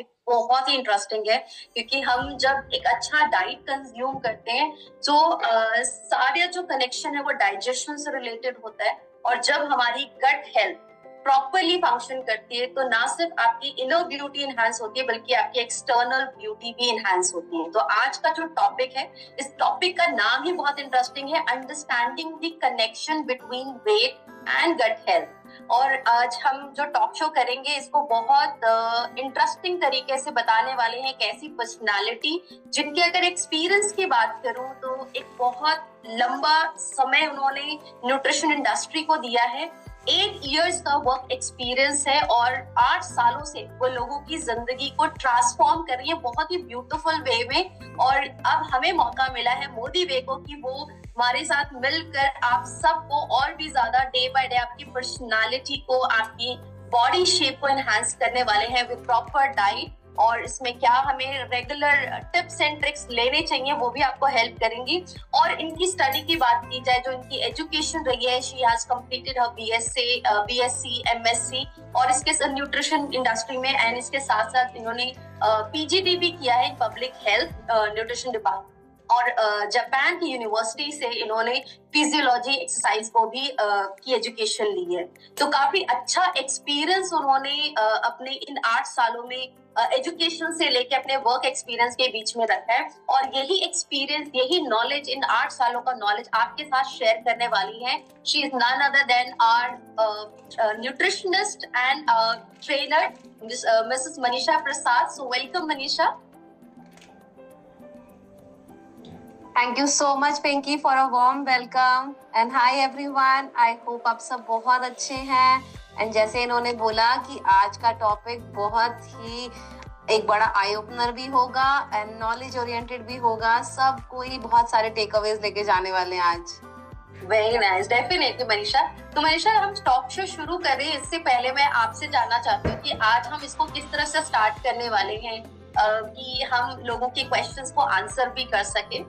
Topic बहुत ही interesting है, क्योंकि हम जब एक अच्छा डाइट कंज्यूम करते हैं तो सारे जो कनेक्शन है वो डाइजेशन से रिलेटेड होता है, और जब हमारी गट हेल्थ प्रॉपरली फंक्शन करती है तो ना सिर्फ आपकी इनर ब्यूटी एनहांस होती है बल्कि आपकी एक्सटर्नल ब्यूटी भी एनहांस होती है। तो आज का जो टॉपिक है, इस टॉपिक का नाम ही बहुत इंटरेस्टिंग है, understanding the connection between weight and gut health. और आज हम जो टॉक शो करेंगे इसको बहुत इंटरेस्टिंग तरीके से बताने वाले हैं। एक ऐसी पर्सनालिटी जिनके अगर एक्सपीरियंस की बात करूं तो एक बहुत लंबा समय उन्होंने न्यूट्रिशन इंडस्ट्री को दिया है। 8 इयर्स का वर्क एक्सपीरियंस है और 8 सालों से वो लोगों की जिंदगी को ट्रांसफॉर्म कर रही है बहुत ही ब्यूटीफुल वे में। और अब हमें मौका मिला है मोदी वे को कि वो हमारे साथ मिलकर आप सबको और भी ज्यादा डे बाय डे आपकी पर्सनालिटी को, आपकी बॉडी शेप को एनहांस करने वाले हैं विद प्रॉपर डाइट। और इसमें क्या हमें रेगुलर टिप्स एंड ट्रिक्स लेने चाहिए वो भी आपको हेल्प करेंगी। और इनकी स्टडी की बात की जाए, जो इनकी एजुकेशन रही है, she has completed her BSc MSc और इसके न्यूट्रिशन इंडस्ट्री में, एंड इसके साथ साथ इन्होंने पीजीडी भी किया है पब्लिक हेल्थ न्यूट्रिशन डिपार्टमेंट। और जापान की यूनिवर्सिटी से इन्होंने फिजियोलॉजी एक्सरसाइज को भी की एजुकेशन ली है। तो काफी अच्छा एक्सपीरियंस उन्होंने अपने इन 8 सालों में एजुकेशन से लेके अपने वर्क एक्सपीरियंस के बीच में रखा है। और यही एक्सपीरियंस, यही नॉलेज, इन 8 सालों का नॉलेज आपके साथ शेयर करने वाली है। She is none other than our nutritionist and trainer Mrs Manisha Prasad. So welcome Manisha. Thank you so much Pinky for a warm welcome and hi everyone. I hope आप सब बहुत अच्छे हैं। and जैसे इन्होंने बोला कि आज का टॉपिक बहुत ही एक बड़ा आई ओपनर भी होगा एंड नॉलेज ओरिएंटेड भी होगा। सब कोई बहुत सारे टेक अवेज लेके जाने वाले हैं आज। Very nice, definitely Manisha. तो मनीषा, हम टॉक शो शुरू कर रहे हैं, इससे पहले मैं आपसे जानना चाहती हूँ कि आज हम इसको किस तरह से स्टार्ट करने वाले हैं कि हम लोगों के क्वेश्चंस को आंसर भी कर सके।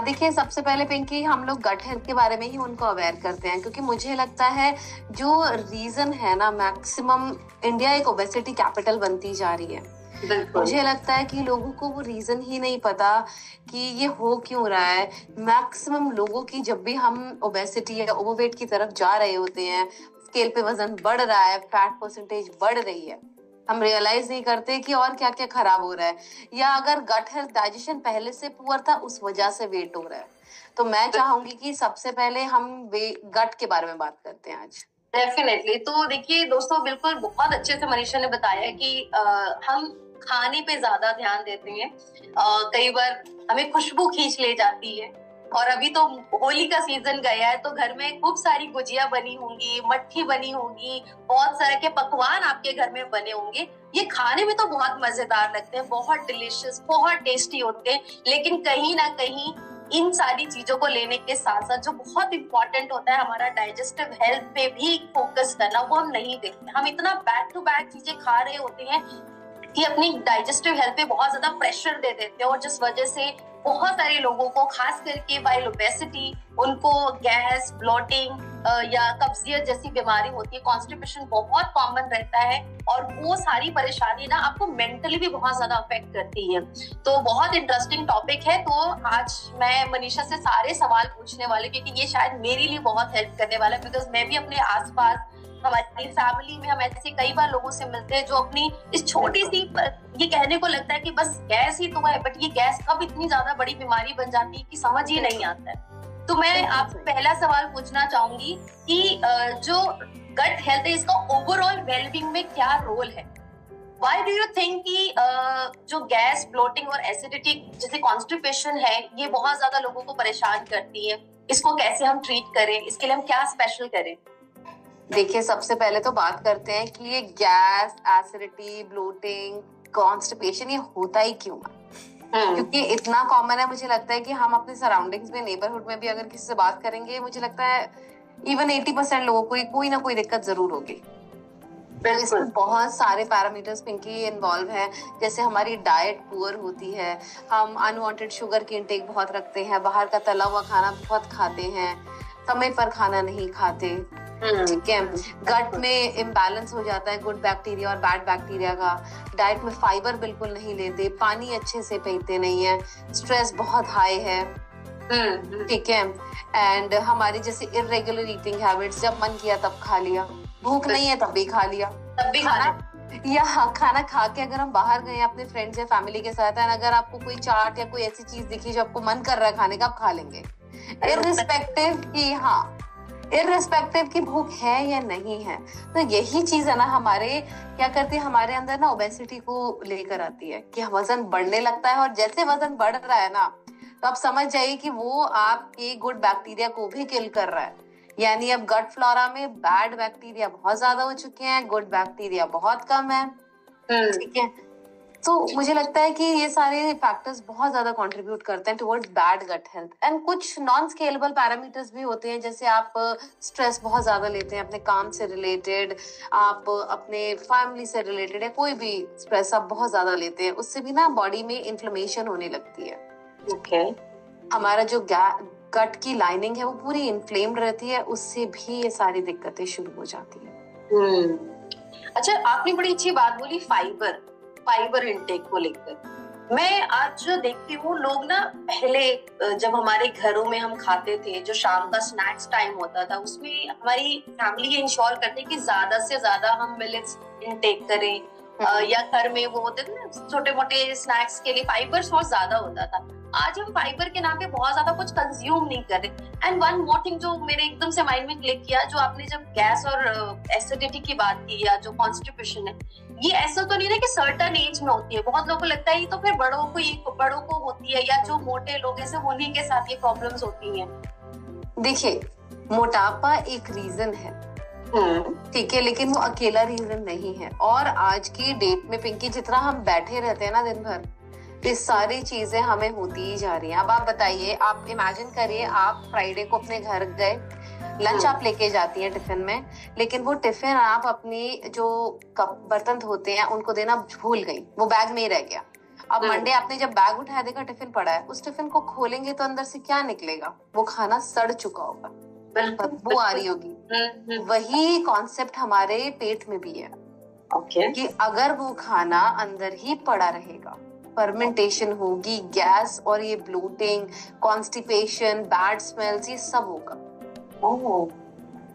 देखिए, सबसे पहले पिंकी हम लोग गट हेल्थ के बारे में ही उनको अवेयर करते हैं, क्योंकि मुझे लगता है जो रीजन है ना, मैक्सिमम इंडिया एक ओबेसिटी कैपिटल बनती जा रही है। मुझे लगता है कि लोगों को वो रीजन ही नहीं पता कि ये हो क्यों रहा है। मैक्सिमम लोगों की, जब भी हम ओबेसिटी या ओवरवेट की तरफ जा रहे होते हैं, स्केल पे वजन बढ़ रहा है, फैट परसेंटेज बढ़ रही है, हम रियलाइज नहीं करते कि और क्या क्या खराब हो रहा है, या अगर गट हेल्थ डाइजेशन पहले से पुअर था उस वजह से वेट हो रहा है। तो मैं चाहूंगी कि सबसे पहले हम गट के बारे में बात करते हैं आज। डेफिनेटली। तो देखिए दोस्तों, बिल्कुल बहुत अच्छे से मनीषा ने बताया कि हम खाने पे ज्यादा ध्यान देते हैं। कई बार हमें खुशबू खींच ले जाती है, और अभी तो होली का सीजन गया है तो घर में खूब सारी गुजिया बनी होंगी, मट्ठी बनी होंगी, बहुत सारे के पकवान आपके घर में बने होंगे। ये खाने में तो बहुत मजेदार लगते हैं, बहुत डिलीशियस, बहुत टेस्टी होते हैं, लेकिन कहीं ना कहीं इन सारी चीजों को लेने के साथ साथ जो बहुत इंपॉर्टेंट होता है, हमारा डाइजेस्टिव हेल्थ पे भी फोकस करना, वो हम नहीं देखते। हम इतना बैक टू बैक चीजें खा रहे होते हैं कि अपनी डाइजेस्टिव हेल्थ पे बहुत ज्यादा प्रेशर दे देते हैं, और जिस वजह से बहुत सारे लोगों को, खास करके बाय ओबेसिटी, उनको गैस, ब्लोटिंग या कब्जियत जैसी बीमारी होती है, कॉन्स्टिपेशन बहुत कॉमन रहता है, और वो सारी परेशानी ना आपको मेंटली भी बहुत ज्यादा अफेक्ट करती है। तो बहुत इंटरेस्टिंग टॉपिक है। तो आज मैं मनीषा से सारे सवाल पूछने वाले, क्योंकि ये शायद मेरे लिए बहुत हेल्प करने वाला है, बिकॉज मैं भी अपने आसपास, हमारी फैमिली में हम ऐसे कई बार लोगों से मिलते हैं जो अपनी इस छोटी सी, ये कहने को लगता है कि बस गैस ही तो है, बट ये गैस कब इतनी ज्यादा बड़ी बीमारी बन जाती है कि समझ ही नहीं आता है। तो मैं आपसे पहला सवाल पूछना चाहूंगी कि जो गट हेल्थ है, इसका ओवरऑल वेलबींग में क्या रोल है? Why do you think कि जो गैस, ब्लोटिंग और एसिडिटी जैसे कॉन्स्टिपेशन है, ये बहुत ज्यादा लोगों को परेशान करती है? इसको कैसे हम ट्रीट करें? इसके लिए हम क्या स्पेशल करें? देखिए, सबसे पहले तो बात करते हैं कि ये गैस, एसिडिटी, ब्लोटिंग, कॉन्स्टिपेशन ये होता ही क्यों है? क्योंकि इतना कॉमन है। मुझे लगता है कि हम अपने सराउंडिंग्स में, नेबरहुड में भी अगर किसी से बात करेंगे, मुझे लगता है इवन 80% लोगों को कोई ना कोई दिक्कत जरूर होगी। इसमें बहुत सारे पैरामीटर्स पिंकी इन्वॉल्व है, जैसे हमारी डाइट पुअर होती है, हम अनवांटेड शुगर की इंटेक बहुत रखते हैं, बाहर का तला हुआ खाना बहुत खाते हैं, समय पर खाना नहीं खाते, ठीक है। गट में इम्बैलेंस हो जाता है गुड बैक्टीरिया और बैड बैक्टीरिया का। डाइट में फाइबर बिल्कुल नहीं लेते, पानी अच्छे से पीते नहीं है, स्ट्रेस बहुत हाई है, ठीक है। एंड हमारी जैसे इरेगुलर ईटिंग हैबिट्स, जब मन किया तब खा लिया, भूख नहीं है तब भी खा लिया, या खाना खा के अगर हम बाहर गए अपने फ्रेंड्स या फैमिली के साथ है, अगर आपको कोई चाट या कोई ऐसी चीज दिखी जो आपको मन कर रहा है खाने का, आप खा लेंगे इररिस्पेक्टिव की भूख है या नहीं है। तो यही चीज है ना, हमारे क्या करती है, हमारे अंदर ना ओबेसिटी को लेकर आती है कि वजन बढ़ने लगता है, और जैसे वजन बढ़ रहा है ना, तो आप समझ जाइए कि वो आपके गुड बैक्टीरिया को भी किल कर रहा है। यानी अब गट फ्लोरा में बैड बैक्टीरिया बहुत ज्यादा हो चुके हैं, गुड बैक्टीरिया बहुत कम है, ठीक है। तो मुझे लगता है कि ये सारे फैक्टर्स बहुत ज्यादा कंट्रीब्यूट करते हैं towards bad gut health. And कुछ नॉन स्केलेबल पैरामीटर्स भी होते हैं, जैसे आप स्ट्रेस बहुत ज्यादा लेते हैं अपने काम से रिलेटेड, आप अपने फैमिली से रिलेटेड, है कोई भी स्ट्रेस आप बहुत ज्यादा लेते हैं, उससे भी ना बॉडी में इन्फ्लेमेशन होने लगती है। ओके। हमारा जो गट की लाइनिंग है वो पूरी इन्फ्लेम्ड रहती है, उससे भी ये सारी दिक्कतें शुरू हो जाती है। अच्छा, आपने बड़ी अच्छी बात बोली फाइबर इंटेक को लेकर। मैं आज जो देखती हूँ, लोग ना पहले जब हमारे घरों में हम खाते थे, जो शाम का स्नैक्स टाइम होता था, उसमें हमारी फैमिली ये इंश्योर करते कि ज्यादा से ज्यादा हम मिलेट्स इंटेक करें, या घर में वो होते थे ना छोटे मोटे स्नैक्स के लिए फाइबर बहुत ज्यादा होता था। आज हम फाइबर के नाम पे बहुत ज्यादा कुछ कंज्यूम नहीं कर रहे। एंड वन मोर थिंग जो मेरे एकदम से माइंड में क्लिक किया, जो आपने जब गैस और एसिडिटी की बात की, या जो कॉन्स्टिपेशन है, ये ऐसा तो नहीं है कि सर्टेन एज में होती है। बहुत लोगों को लगता है ये तो फिर बड़ों को होती है, या जो मोटे लोग ऐसे उन्हीं के साथ ये प्रॉब्लम्स होती हैं। देखिए, मोटापा एक रीजन है, ठीक है, लेकिन वो अकेला रीजन नहीं है। और आज की डेट में पिंकी, जितना हम बैठे रहते हैं ना दिन भर, ये सारी चीजें हमें होती ही जा रही हैं। अब आप बताइए, आप इमेजिन करिए, आप फ्राइडे को अपने घर गए, लंच आप लेके जाती हैं टिफिन में, लेकिन वो टिफिन आप अपनी जो कप बर्तन धोते हैं उनको देना भूल गई, वो बैग में ही रह गया। अब मंडे आपने जब बैग उठाया, देखा टिफिन पड़ा है, उस टिफिन को खोलेंगे तो अंदर से क्या निकलेगा? वो खाना सड़ चुका होगा, बदबू आ रही होगी। वही कॉन्सेप्ट हमारे पेट में भी है, कि अगर वो खाना अंदर ही पड़ा रहेगा, फर्मेंटेशन होगी, गैस और ये ब्लोटिंग, कॉन्स्टिपेशन, बैड स्मेल्स, ये सब होगा।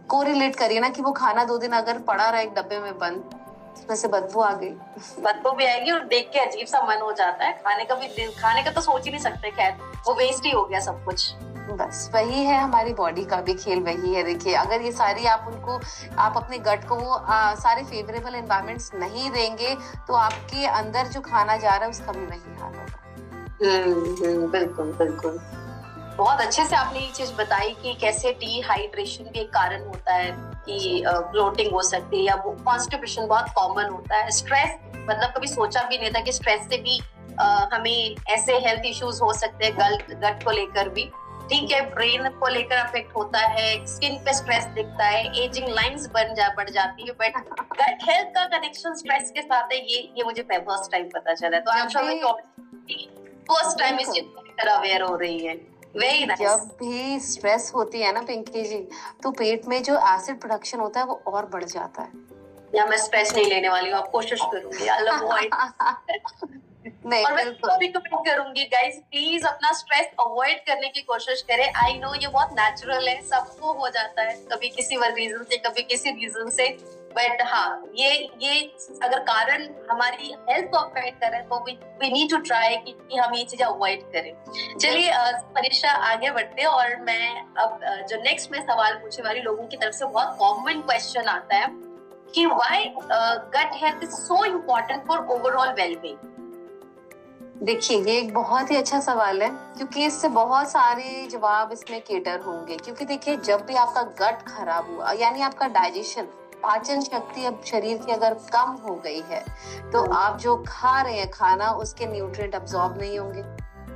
कोरिलेट करिए ना कि वो खाना 2 दिन अगर पड़ा रहा एक डब्बे में बंद, उसमें से बदबू आ गई, बदबू भी आएगी, और देख के अजीब सा मन हो जाता है, खाने का तो सोच ही नहीं सकते। खैर, वो वेस्ट ही हो गया सब कुछ। बस वही है, हमारी बॉडी का भी खेल वही है। देखिए, अगर ये सारी आप अपने गट को वो सारे फेवरेबल एनवायरनमेंट्स नहीं देंगे, तो आपके अंदर जो खाना जा रहा है उसका भी वही हाल होगा। बिल्कुल बिल्कुल। बहुत अच्छे से आपने ये चीज बताई कि कैसे डिहाइड्रेशन भी एक कारण होता है, कि ब्लोटिंग हो सकती है, या वो कॉन्स्टिपेशन बहुत कॉमन होता है। स्ट्रेस, मतलब कभी सोचा भी नहीं था कि स्ट्रेस से भी हमें ऐसे हेल्थ इश्यूज हो सकते हैं, गट को लेकर भी, ठीक है। ब्रेन को लेकर अफेक्ट होता है, स्किन पे स्ट्रेस दिखता है, एजिंग लाइंस बढ़ जाती है, बट गट हेल्थ का कनेक्शन स्ट्रेस के साथ है, ये मुझे फर्स्ट टाइम पता चला। तो आप फर्स्ट टाइम इस चीज को अवेयर हो रही है। Very nice. जब भी स्ट्रेस होती है ना पिंकी जी, तो पेट में जो एसिड प्रोडक्शन होता है वो और बढ़ जाता है। या मैं स्ट्रेस नहीं लेने वाली हूँ, आप कोशिश करूंगी, आई अवॉइड नहीं, और मैं तो रिकमेंड करूंगी गाइस, प्लीज अपना स्ट्रेस अवॉइड करने की कोशिश करें। आई नो ये बहुत नेचुरल है, सबको हो जाता है, कभी किसी रीजन से, कभी किसी रीजन से, बट हाँ, ये अगर कारण हमारी हेल्थ को अफेक्ट करे, तो वी नीड टू ट्राई कि हम ये चीजें अवॉइड करें। चलिए परीक्षा आगे बढ़ते हैं, और मैं अब जो नेक्स्ट में सवाल पूछने वाली लोगों की तरफ से बहुत कॉमन क्वेश्चन आता है कि why gut health is so important for overall wellbeing. देखिए, ये एक बहुत ही अच्छा सवाल है, क्योंकि इससे बहुत सारे जवाब इसमें केटर होंगे। क्योंकि देखिए, जब भी आपका गट खराब हुआ, यानी आपका डाइजेशन, पाचन शक्ति अब शरीर की अगर कम हो गई है, तो आप जो खा रहे हैं खाना, उसके न्यूट्रिएंट अब्सॉर्ब नहीं होंगे,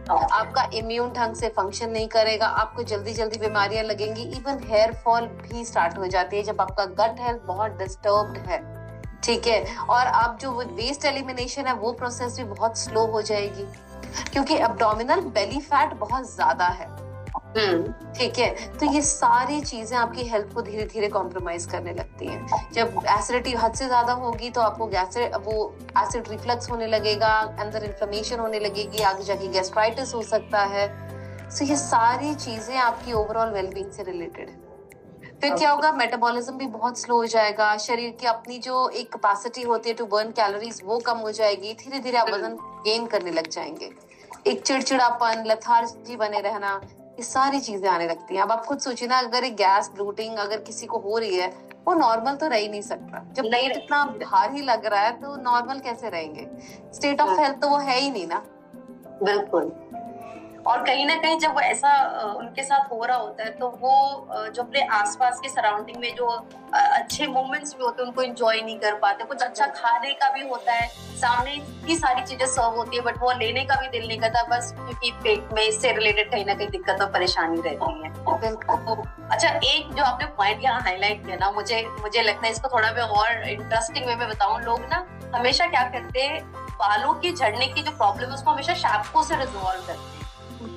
आपका इम्यून ढंग से फंक्शन नहीं करेगा, आपको जल्दी जल्दी बीमारियां लगेंगी, इवन हेयर फॉल भी स्टार्ट हो जाती है जब आपका गट हेल्थ बहुत डिस्टर्ब्ड है, ठीक है। और अब जो वेस्ट एलिमिनेशन है, वो प्रोसेस भी बहुत स्लो हो जाएगी, क्योंकि एब्डोमिनल बेली फैट बहुत ज्यादा है, ठीक है, तो ये सारी चीजें आपकी हेल्थ को धीरे धीरे कॉम्प्रोमाइज करने लगती हैं। जब एसिडिटी हद से ज्यादा होगी तो आपको एसिड रिफ्लक्स होने लगेगा, अंदर इन्फ्लेमेशन होने लगेगी, आगे जाके गैस्ट्राइटिस हो सकता है। सो ये सारी चीजें आपकी ओवरऑल वेलबींग से रिलेटेड है। फिर क्या होगा, मेटाबॉलिज्म भी बहुत स्लो हो जाएगा, शरीर की अपनी जो एक कैपेसिटी होती है टू बर्न कैलोरीज वो कम हो जाएगी, धीरे धीरे आप वजन गेन करने लग जाएंगे, एक चिड़चिड़ापन, लेथार्जी बने रहना, ये सारी चीजें आने लगती हैं। अब आप खुद सोचिए ना, अगर एक गैस ब्लोटिंग अगर किसी को हो रही है, वो नॉर्मल तो रह ही नहीं सकता। जब नहीं इतना भारी लग रहा है तो नॉर्मल कैसे रहेंगे? स्टेट ऑफ हेल्थ तो वो है ही नहीं ना। बिल्कुल। और कहीं ना कहीं जब वो ऐसा उनके साथ हो रहा होता है तो वो जो अपने आसपास के सराउंडिंग में जो अच्छे मोमेंट्स भी होते हैं उनको एंजॉय नहीं कर पाते। कुछ अच्छा खाने का भी होता है, सामने इतनी सारी चीजें सर्व होती है, बट वो लेने का भी दिल नहीं करता, बस क्योंकि पेट में इससे रिलेटेड कहीं ना कहीं दिक्कत और परेशानी रहती है। तो अच्छा, एक जो आपने पॉइंट यहाँ हाईलाइट किया ना, मुझे लगता है इसको थोड़ा मैं और इंटरेस्टिंग वे में बताऊं। लोग ना हमेशा क्या करते हैं, बालों की झड़ने की जो प्रॉब्लम है उसको हमेशा शैम्पू से रिजॉल्व करते हैं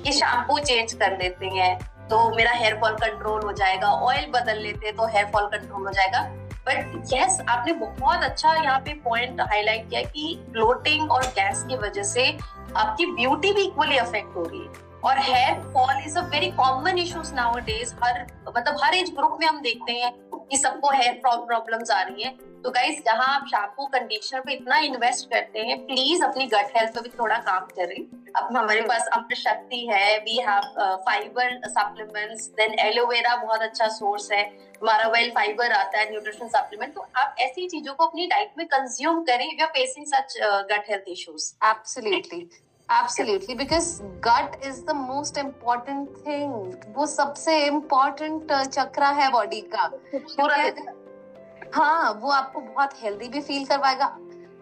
कि शैम्पू चेंज कर देते हैं तो मेरा हेयर फॉल कंट्रोल हो जाएगा, ऑयल बदल लेते हैं तो हेयर फॉल कंट्रोल हो जाएगा। बट यस, आपने बहुत अच्छा यहाँ पे पॉइंट हाईलाइट किया कि ब्लोटिंग और गैस की वजह से आपकी ब्यूटी भी इक्वली अफेक्ट हो रही है। और hair fall is a very common issues nowadays. हर एज ग्रुप में हम देखते हैं कि सबको हेयर प्रॉब्लम्स आ रही है। तो गाइस, जहां आप शैम्पू कंडीशनर पे इतना इन्वेस्ट करते हैं, प्लीज अपनी गट हेल्थ पे भी थोड़ा काम करें। अब हमारे पास अमृत शक्ति है, we have fibre supplements, then aloe vera बहुत अच्छा सोर्स है, हमारा वेल फाइबर आता है, न्यूट्रिशन सप्लीमेंट। तो आप ऐसी चीजों को अपनी डाइट में कंज्यूम करें if you're facing such gut health issues. Absolutely, because gut is the most important thing. वो सबसे important चक्रा है बॉडी का। हाँ, वो आपको बहुत हेल्दी भी फील करवाएगा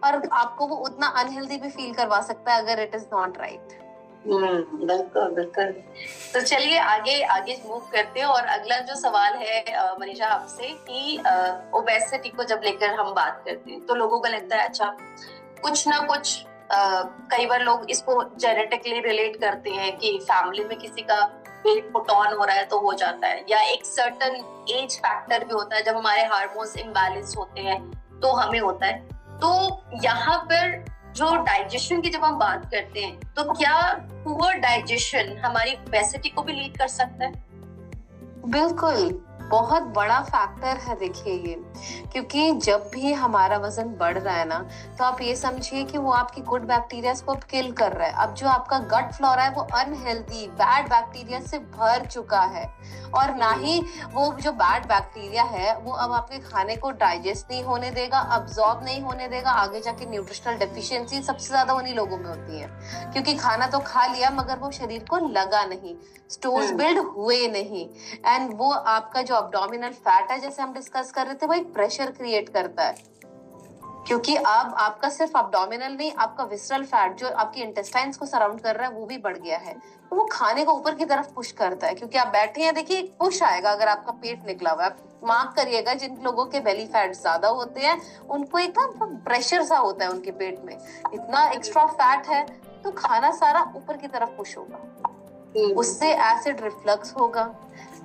और आपको वो उतना अनहेल्दी भी फील करवा सकता है अगर इट इज नॉट राइट। बिल्कुल बिल्कुल। तो चलिए आगे मूव करते हैं। और अगला जो सवाल है मनीषा आपसे कि ओबेसिटी को जब लेकर हम बात करते हैं तो लोगों को लगता है अच्छा कुछ ना कुछ कई बार लोग इसको जेनेटिकली रिलेट करते हैं कि फैमिली में किसी का वेट पुट ऑन हो रहा है तो हो जाता है, या एक सर्टन एज फैक्टर भी होता है, जब हमारे हार्मोन्स इम्बैलेंस होते हैं तो हमें होता है। तो यहाँ पर जो डाइजेशन की जब हम बात करते हैं तो क्या पुअर डाइजेशन हमारी ओबेसिटी को भी लीड कर सकता है? बिल्कुल, बहुत बड़ा फैक्टर है देखिए ये, क्योंकि जब भी हमारा वजन बढ़ रहा है ना तो आप ये समझिए कि वो आपकी गुड बैक्टीरिया को किल कर रहा है। अब जो आपका गट फ्लोरा है वो अनहेल्दी बैड बैक्टीरिया से भर चुका है, और ना ही वो जो बैड बैक्टीरिया है वो अब आपके खाने को डाइजेस्ट नहीं होने देगा, अब्सॉर्ब नहीं होने देगा। आगे जाके न्यूट्रिशनल डेफिशिएंसी सबसे ज्यादा उन्हीं लोगों में होती है, क्योंकि खाना तो खा लिया मगर वो शरीर को लगा नहीं, स्टोर्स बिल्ड हुए नहीं, एंड वो आपका जो अब्डोमिनल फैट है जैसे हम डिस्कस कर रहे थे वो एक प्रेशर क्रिएट करता है, क्योंकि अब आपका सिर्फ अब्डोमिनल नहीं, आपका विसरल फैट जो आपके इंटेस्टाइन्स को सराउंड कर रहा है वो भी बढ़ गया है। तो वो खाने को ऊपर की तरफ पुश करता है, क्योंकि आप बैठे हैं, देखिए पुश आएगा अगर आपका पेट निकला हुआ है। आप मार्क करिएगा, जिन लोगों के बेली फैट ज्यादा होते हैं उनको एक ना प्रेशर सा होता है उनके पेट में, इतना एक्स्ट्रा फैट है तो खाना सारा ऊपर की तरफ पुश होगा, उससे एसिड रिफ्लक्स होगा,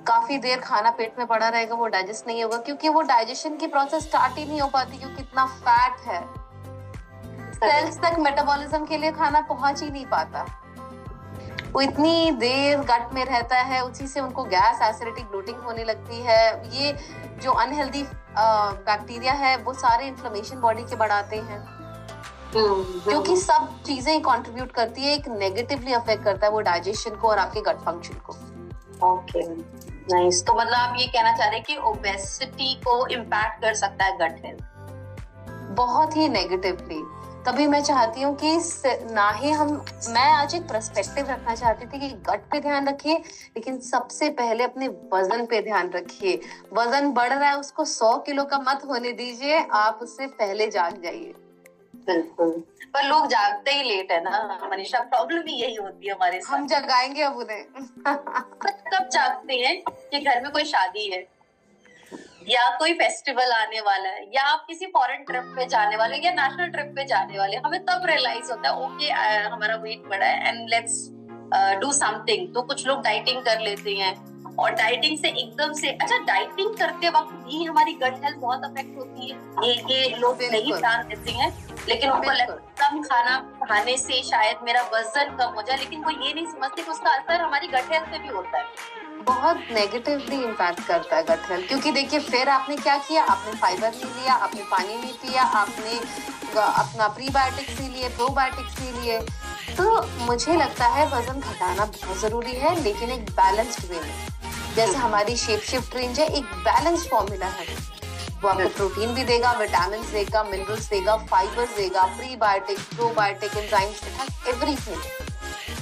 काफी देर खाना पेट में पड़ा रहेगा, वो डाइजेस्ट नहीं होगा, क्योंकि वो डाइजेशन की प्रोसेस स्टार्ट ही नहीं हो पाती क्योंकि इतना फैट है। सेल्स तक मेटाबॉलिज्म के लिए खाना पहुंच ही नहीं पाता, वो इतनी देर गट में रहता है, उसी से उनको गैस, एसिडिटी, ब्लोटिंग होने लगती है। ये जो अनहेल्दी बैक्टीरिया है वो सारे इन्फ्लेमेशन बॉडी के बढ़ाते हैं, क्योंकि सब चीजें कंट्रीब्यूट करती है, एक नेगेटिवली अफेक्ट करता है वो डाइजेशन को और आपके गट फंक्शन को। Okay, nice. तो मतलब आप ये कहना चाह रहे हैं कि ओबेसिटी को इम्पैक्ट कर सकता है गट हेल्थ? बहुत ही नेगेटिवली। तभी मैं चाहती हूँ कि मैं आज एक पर्सपेक्टिव रखना चाहती थी कि गट पे ध्यान रखिए, लेकिन सबसे पहले अपने वजन पे ध्यान रखिए। वजन बढ़ रहा है उसको 100 किलो का मत होने दीजिए, आप उससे पहले जाग जाइए। बिल्कुल, पर लोग जागते ही लेट है ना मनीषा, प्रॉब्लम भी यही होती है हमारे साथ। हम जगाएंगे अब उन्हें। कब जागते हैं कि घर में कोई शादी है या कोई फेस्टिवल आने वाला है या आप किसी फॉरेन ट्रिप पे जाने वाले या नेशनल ट्रिप पे जाने वाले, हमें तब रियलाइज होता है ओके हमारा वेट बढ़ा है एंड लेट्स डू समथिंग। तो कुछ लोग डाइटिंग कर लेते हैं, और डाइटिंग से एकदम से, अच्छा डाइटिंग करते वक्त भी हमारी गट हेल्थ बहुत अफेक्ट होती है, ये लोग नहीं ध्यान देते हैं, लेकिन उनको लगता है कम खाना खाने से शायद मेरा वजन कम हो जाए, लेकिन वो ये नहीं समझते कि उसका असर हमारी गट हेल्थ पे भी होता है, बहुत नेगेटिवली इम्पैक्ट करता है गट हेल्थ। क्योंकि देखिए फिर आपने क्या किया, आपने फाइबर नहीं लिया, आपने पानी नहीं पिया, आपने अपना प्रीबायोटिक्स नहीं लिए, प्रोबायोटिक्स नहीं लिए। तो मुझे लगता है वजन घटाना बहुत जरूरी है, लेकिन एक बैलेंस्ड वे में। जैसे हमारी शेप शिफ्ट रेंज है, एक बैलेंस्ड फॉर्मूला है, वो आपको प्रोटीन भी देगा, विटामिन देगा, मिनरल्स देगा, फाइबर देगा, प्रीबायोटिक, प्रोबायोटिक, एंजाइम्स, एवरीथिंग,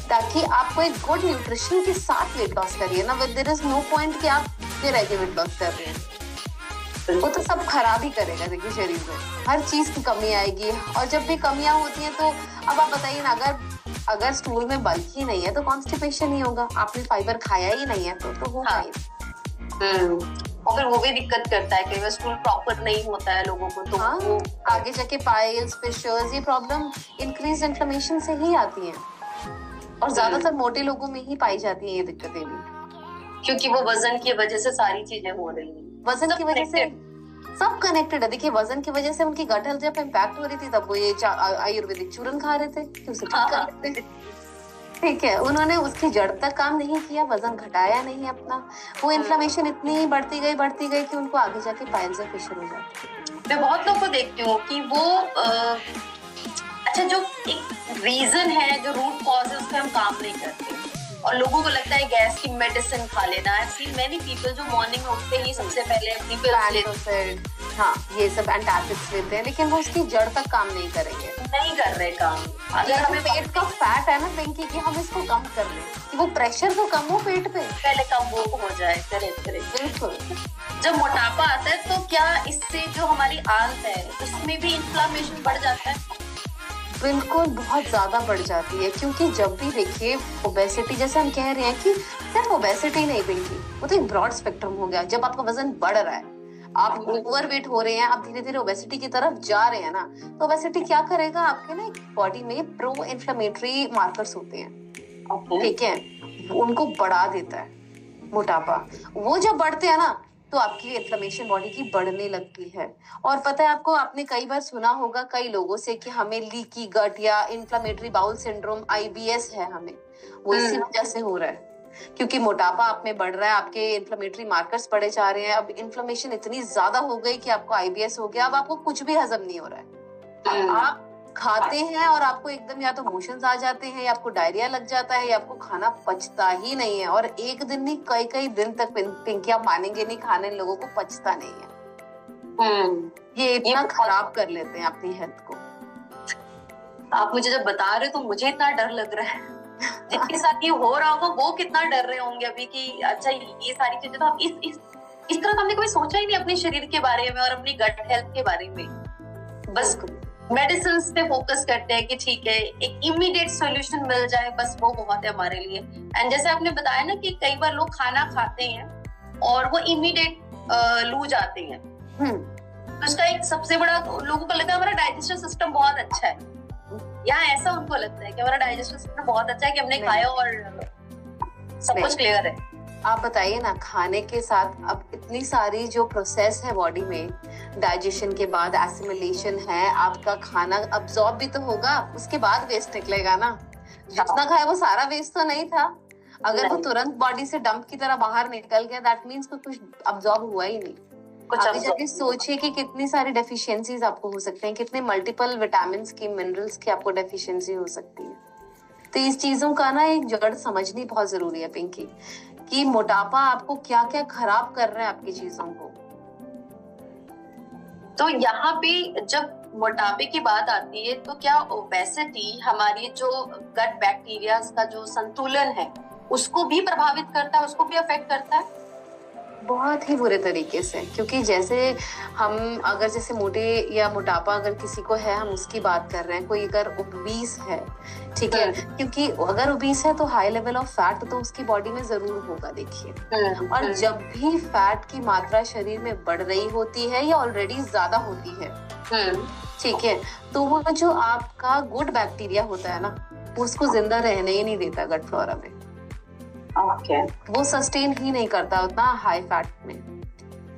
ताकि आपको एक गुड न्यूट्रिशन के साथ वेट लॉस करिए ना। देयर इज नो पॉइंट कि आप फिर रह के वेट लॉस कर रहे हैं, वो तो सब खराब ही करेगा। देखिए शरीर में हर चीज की कमी आएगी, और जब भी कमियां होती हैं तो अब आप बताइए ना, अगर स्टूल में बल्क ही नहीं है तो कॉन्स्टिपेशन ही होगा, आपने फाइबर खाया ही नहीं है तो होगा ही। और फिर वो भी दिक्कत करता है कि स्टूल प्रॉपर नहीं होता है लोगों को, तो वो आगे जाके पाइल्स, फिशर्स, ये प्रॉब्लम इंक्रीज इन्फ्लेमेशन से ही आती है, और ज्यादातर मोटे लोगों में ही पाई जाती है ये दिक्कतें भी, क्योंकि वो वजन की वजह से सारी चीजें हो रही हैं। वजन की वजह से सब कनेक्टेड है। देखिए वजन की वजह से उनकी गट हेल्थ जब इम्पैक्ट हो रही थी, तब वो ये आयुर्वेदिक चूरन खा रहे थे कि उसे ठीक कर लेते। ठीक है, उन्होंने उसकी जड़ तक काम नहीं किया, वजन घटाया नहीं अपना, वो इन्फ्लेमेशन इतनी बढ़ती गई कि उनको आगे जाके पाइल्स और फिशर हो जाती। मैं बहुत लोगों को देखती हूँ कि वो अच्छा जो एक रीजन है, जो रूट कॉज है, उस पर हम काम नहीं करते, और लोगों को लगता है गैस की मेडिसिन खा लेना। आई सीन मेनी पीपल जो मॉर्निंग में उठते ही सबसे पहले अपनी पिल्स लेते हैं, हाँ ये सब एंटासिड्स लेते हैं, लेकिन वो उसकी जड़ तक काम नहीं करेंगे, नहीं कर रहे काम। अगर हमें पेट का फैट है ना पिंकी, कि हम इसको कम कर लें, कि वो प्रेशर तो कम हो पेट पे, पहले कम वो हो जाए। करेक्ट, बिल्कुल। जब मोटापा आता है तो क्या इससे जो हमारी आंत है उसमें भी इन्फ्लेमेशन बढ़ जाता है? बिल्कुल, बहुत ज्यादा बढ़ जाती है, क्योंकि जब भी देखिए ओबेसिटी, जैसे हम कह रहे हैं कि सिर्फ ओबेसिटी नहीं पिंकी, वो तो एक ब्रॉड स्पेक्ट्रम हो गया। जब आपका वजन बढ़ रहा है, आप ओवरवेट हो रहे हैं, आप धीरे धीरे ओबेसिटी की तरफ जा रहे हैं ना, तो ओबेसिटी क्या करेगा, आपके ना बॉडी में प्रो इन्फ्लेमेटरी मार्कर्स होते हैं, ठीक है, उनको बढ़ा देता है मोटापा। वो जब बढ़ते हैं ना, तो आपकी इन्फ्लेमेशन बॉडी की बढ़ने लगती है। और पता है आपको, आपने कई बार सुना होगा कई लोगों से कि हमें लीकी गट या इन्फ्लेमेटरी बाउल सिंड्रोम, IBS है हमें, वो इसी वजह से हो रहा है, क्योंकि मोटापा आप में बढ़ रहा है, आपके इन्फ्लेमेटरी मार्कर्स बढ़े जा रहे हैं। अब इन्फ्लेमेशन इतनी ज्यादा हो गई कि आपको IBS हो गया, अब आपको कुछ भी हजम नहीं हो रहा है। आप खाते हैं और आपको एकदम या तो मोशंस आ जाते हैं, या आपको डायरिया लग जाता है, या आपको खाना पचता ही नहीं है, और एक दिन नहीं कई दिन तक पिंकी आप मानेंगे नहीं, खाने लोगों को पचता नहीं है। ये इतना खराब कर लेते हैं अपनी हेल्थ को। आप मुझे जब बता रहे हो तो मुझे इतना डर लग रहा है, जिनके साथ ये हो रहा होगा वो कितना डर रहे होंगे अभी कि अच्छा ये सारी चीजें तो हम इस तरह तो हमने कभी सोचा ही नहीं अपने शरीर के बारे में और अपनी गट हेल्थ के बारे में। बस मेडिसिन पे फोकस करते हैं कि ठीक है एक इमीडिएट सॉल्यूशन मिल जाए, बस वो बहुत है हमारे लिए। एंड जैसे आपने बताया ना कि कई बार लोग खाना खाते हैं और वो इमीडिएट लूज आते हैं, तो इसका एक सबसे बड़ा, लोगों को लगता है हमारा डाइजेस्टिव सिस्टम बहुत अच्छा है, यहाँ ऐसा उनको लगता है कि हमारा डाइजेस्टिव सिस्टम बहुत अच्छा है कि हमने खाया और सब कुछ क्लियर है। आप बताइए ना, खाने के साथ अब इतनी सारी जो प्रोसेस है बॉडी में, डाइजेशन के बाद एसिमिलेशन है, आपका खाना अब्सॉर्ब भी तो होगा, उसके बाद वेस्ट निकलेगा ना। जितना खाया वो सारा वेस्ट तो नहीं था, अगर वो तुरंत बॉडी से डंप की तरह बाहर निकल गया, दैट मीन्स कुछ अब्सॉर्ब हुआ ही नहीं। आगे जाके सोचिए कि कितनी सारी डेफिशिएंसीज आपको हो सकते हैं, कितने मल्टीपल विटामिन की, मिनरल्स की आपको डेफिशिएंसी हो सकती है। तो इस चीजों का ना एक जड़ समझनी बहुत जरूरी है पिंकी, कि मोटापा आपको क्या क्या खराब कर रहा है आपकी चीजों को। तो यहाँ पे जब मोटापे की बात आती है तो क्या ओबेसिटी हमारी जो गट बैक्टीरिया का जो संतुलन है उसको भी प्रभावित करता है, उसको भी अफेक्ट करता है? बहुत ही बुरे तरीके से, क्योंकि जैसे हम अगर जैसे मोटे या मोटापा अगर किसी को है, हम उसकी बात कर रहे हैं, कोई अगर ओबीस है, ठीक है, क्योंकि अगर ओबीस है तो हाई लेवल ऑफ फैट तो उसकी बॉडी में जरूर होगा। देखिए, और जब भी फैट की मात्रा शरीर में बढ़ रही होती है या ऑलरेडी ज्यादा होती है, ठीक है, तो वो जो आपका गुड बैक्टीरिया होता है ना, उसको जिंदा रहने ही नहीं देता गट फ्लोरा में। ओके। वो सस्टेन ही नहीं करता उतना हाई फैट में।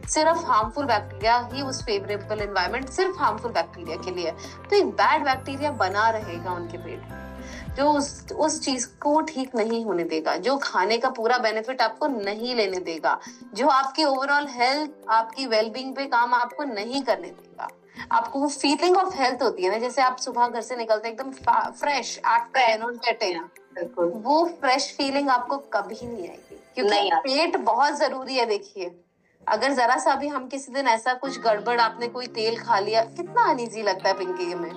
सिर्फ हार्मफुल बैक्टीरिया ही उस फेवरेबल एनवायरनमेंट सिर्फ हार्मफुल बैक्टीरिया के लिए, तो एक बैड बैक्टीरिया बना रहेगा उनके पेट में, जो उस चीज को ठीक नहीं होने देगा, जो खाने का पूरा बेनिफिट आपको नहीं लेने देगा, जो आपकी ओवरऑल हेल्थ, आपकी वेलबींग पे काम आपको नहीं करने देगा। आपको वो फीलिंग ऑफ हेल्थ होती है ना, जैसे आप सुबह घर से निकलते हैं एकदम फ्रेश, वो फ्रेश फीलिंग आपको कभी नहीं आएगी, क्योंकि पेट बहुत जरूरी है। देखिए, अगर जरा सा भी हम किसी दिन ऐसा कुछ गड़बड़, आपने कोई तेल खा लिया, कितना अनईजी लगता है पिंकी में।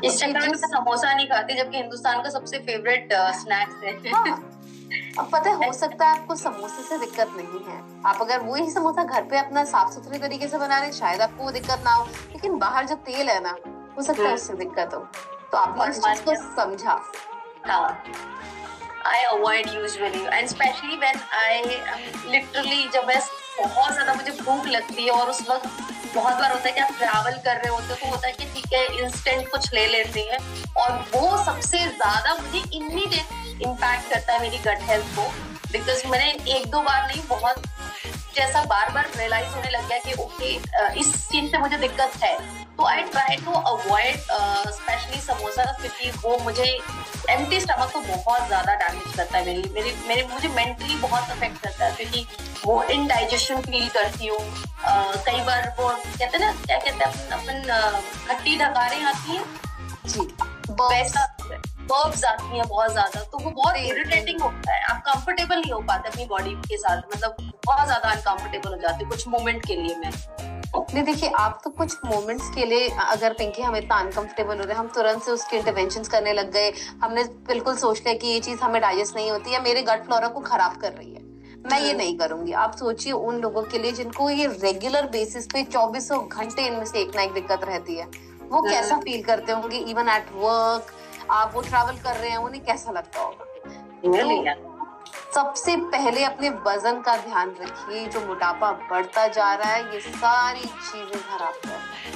इस चक्कर में समोसा नहीं खाती, जबकि हिंदुस्तान का सबसे फेवरेट स्नैक्स है। हाँ। अब पता है, हो सकता है आपको समोसे से दिक्कत नहीं है, आप अगर वही समोसा घर पे अपना साफ सुथरे तरीके से बना रहे हैं, शायद आपको वो दिक्कत ना हो, लेकिन बाहर जो तेल है ना, हो सकता है उससे दिक्कत हो। तो आपने इस चीज को समझा। I avoid usually, and especially when literally जब मैं बहुत ज्यादा मुझे भूख लगती है, और उस वक्त बहुत बार होता है कि आप ट्रैवल कर रहे होते हो, तो होता है कि ठीक है इंस्टेंट कुछ ले लेते हैं, और वो सबसे ज्यादा मुझे इमीडिएट इम्पैक्ट करता है मेरी गट हेल्थ को। बिकॉज मैंने एक दो बार नहीं, बहुत जैसा बार बार रियलाइज होने लग गया कि ओके इस चीज से मुझे दिक्कत है, तो I try to avoid specially samosa, क्योंकि वो मुझे एम्प्टी स्टमक को बहुत ज्यादा डैमेज करता है, मेरी मुझे मेंटली बहुत अफेक्ट करता है, क्योंकि वो इनडाइजेशन फील करती हूँ। कई बार वो कहते हैं ना, क्या कहते हैं अपन खट्टी ढकारें आती हैं जी, वैसा बर्ब्स आती हैं बहुत ज्यादा, तो वो बहुत इरिटेटिंग होता है, आप कंफर्टेबल नहीं हो पाते अपनी बॉडी के साथ, मतलब बहुत ज्यादा अनकंफर्टेबल हो जाते कुछ मोमेंट के लिए। मैं नहीं, देखिए, आप तो कुछ मोमेंट्स के लिए, अगर पिंकी हम इतना अनकंफर्टेबल हो रहे हैं, हम तुरंत से उसके इंटरवेंशंस करने लग गए, हमने बिल्कुल सोच लिया कि ये चीज हमें डाइजेस्ट नहीं होती है, मेरे गट फ्लोरा को खराब कर रही है, मैं ये नहीं करूंगी। आप सोचिए उन लोगों के लिए जिनको ये रेगुलर बेसिस पे 2400 घंटे इनमें से एक ना एक दिक्कत रहती है, वो कैसा फील करते होंगे। इवन एट वर्क आप वो ट्रैवल कर रहे हैं, उन्हें कैसा लगता होगा। सबसे पहले अपने वजन का ध्यान रखिए, जो मोटापा बढ़ता जा रहा है, ये सारी चीजें खराब कर रहा है।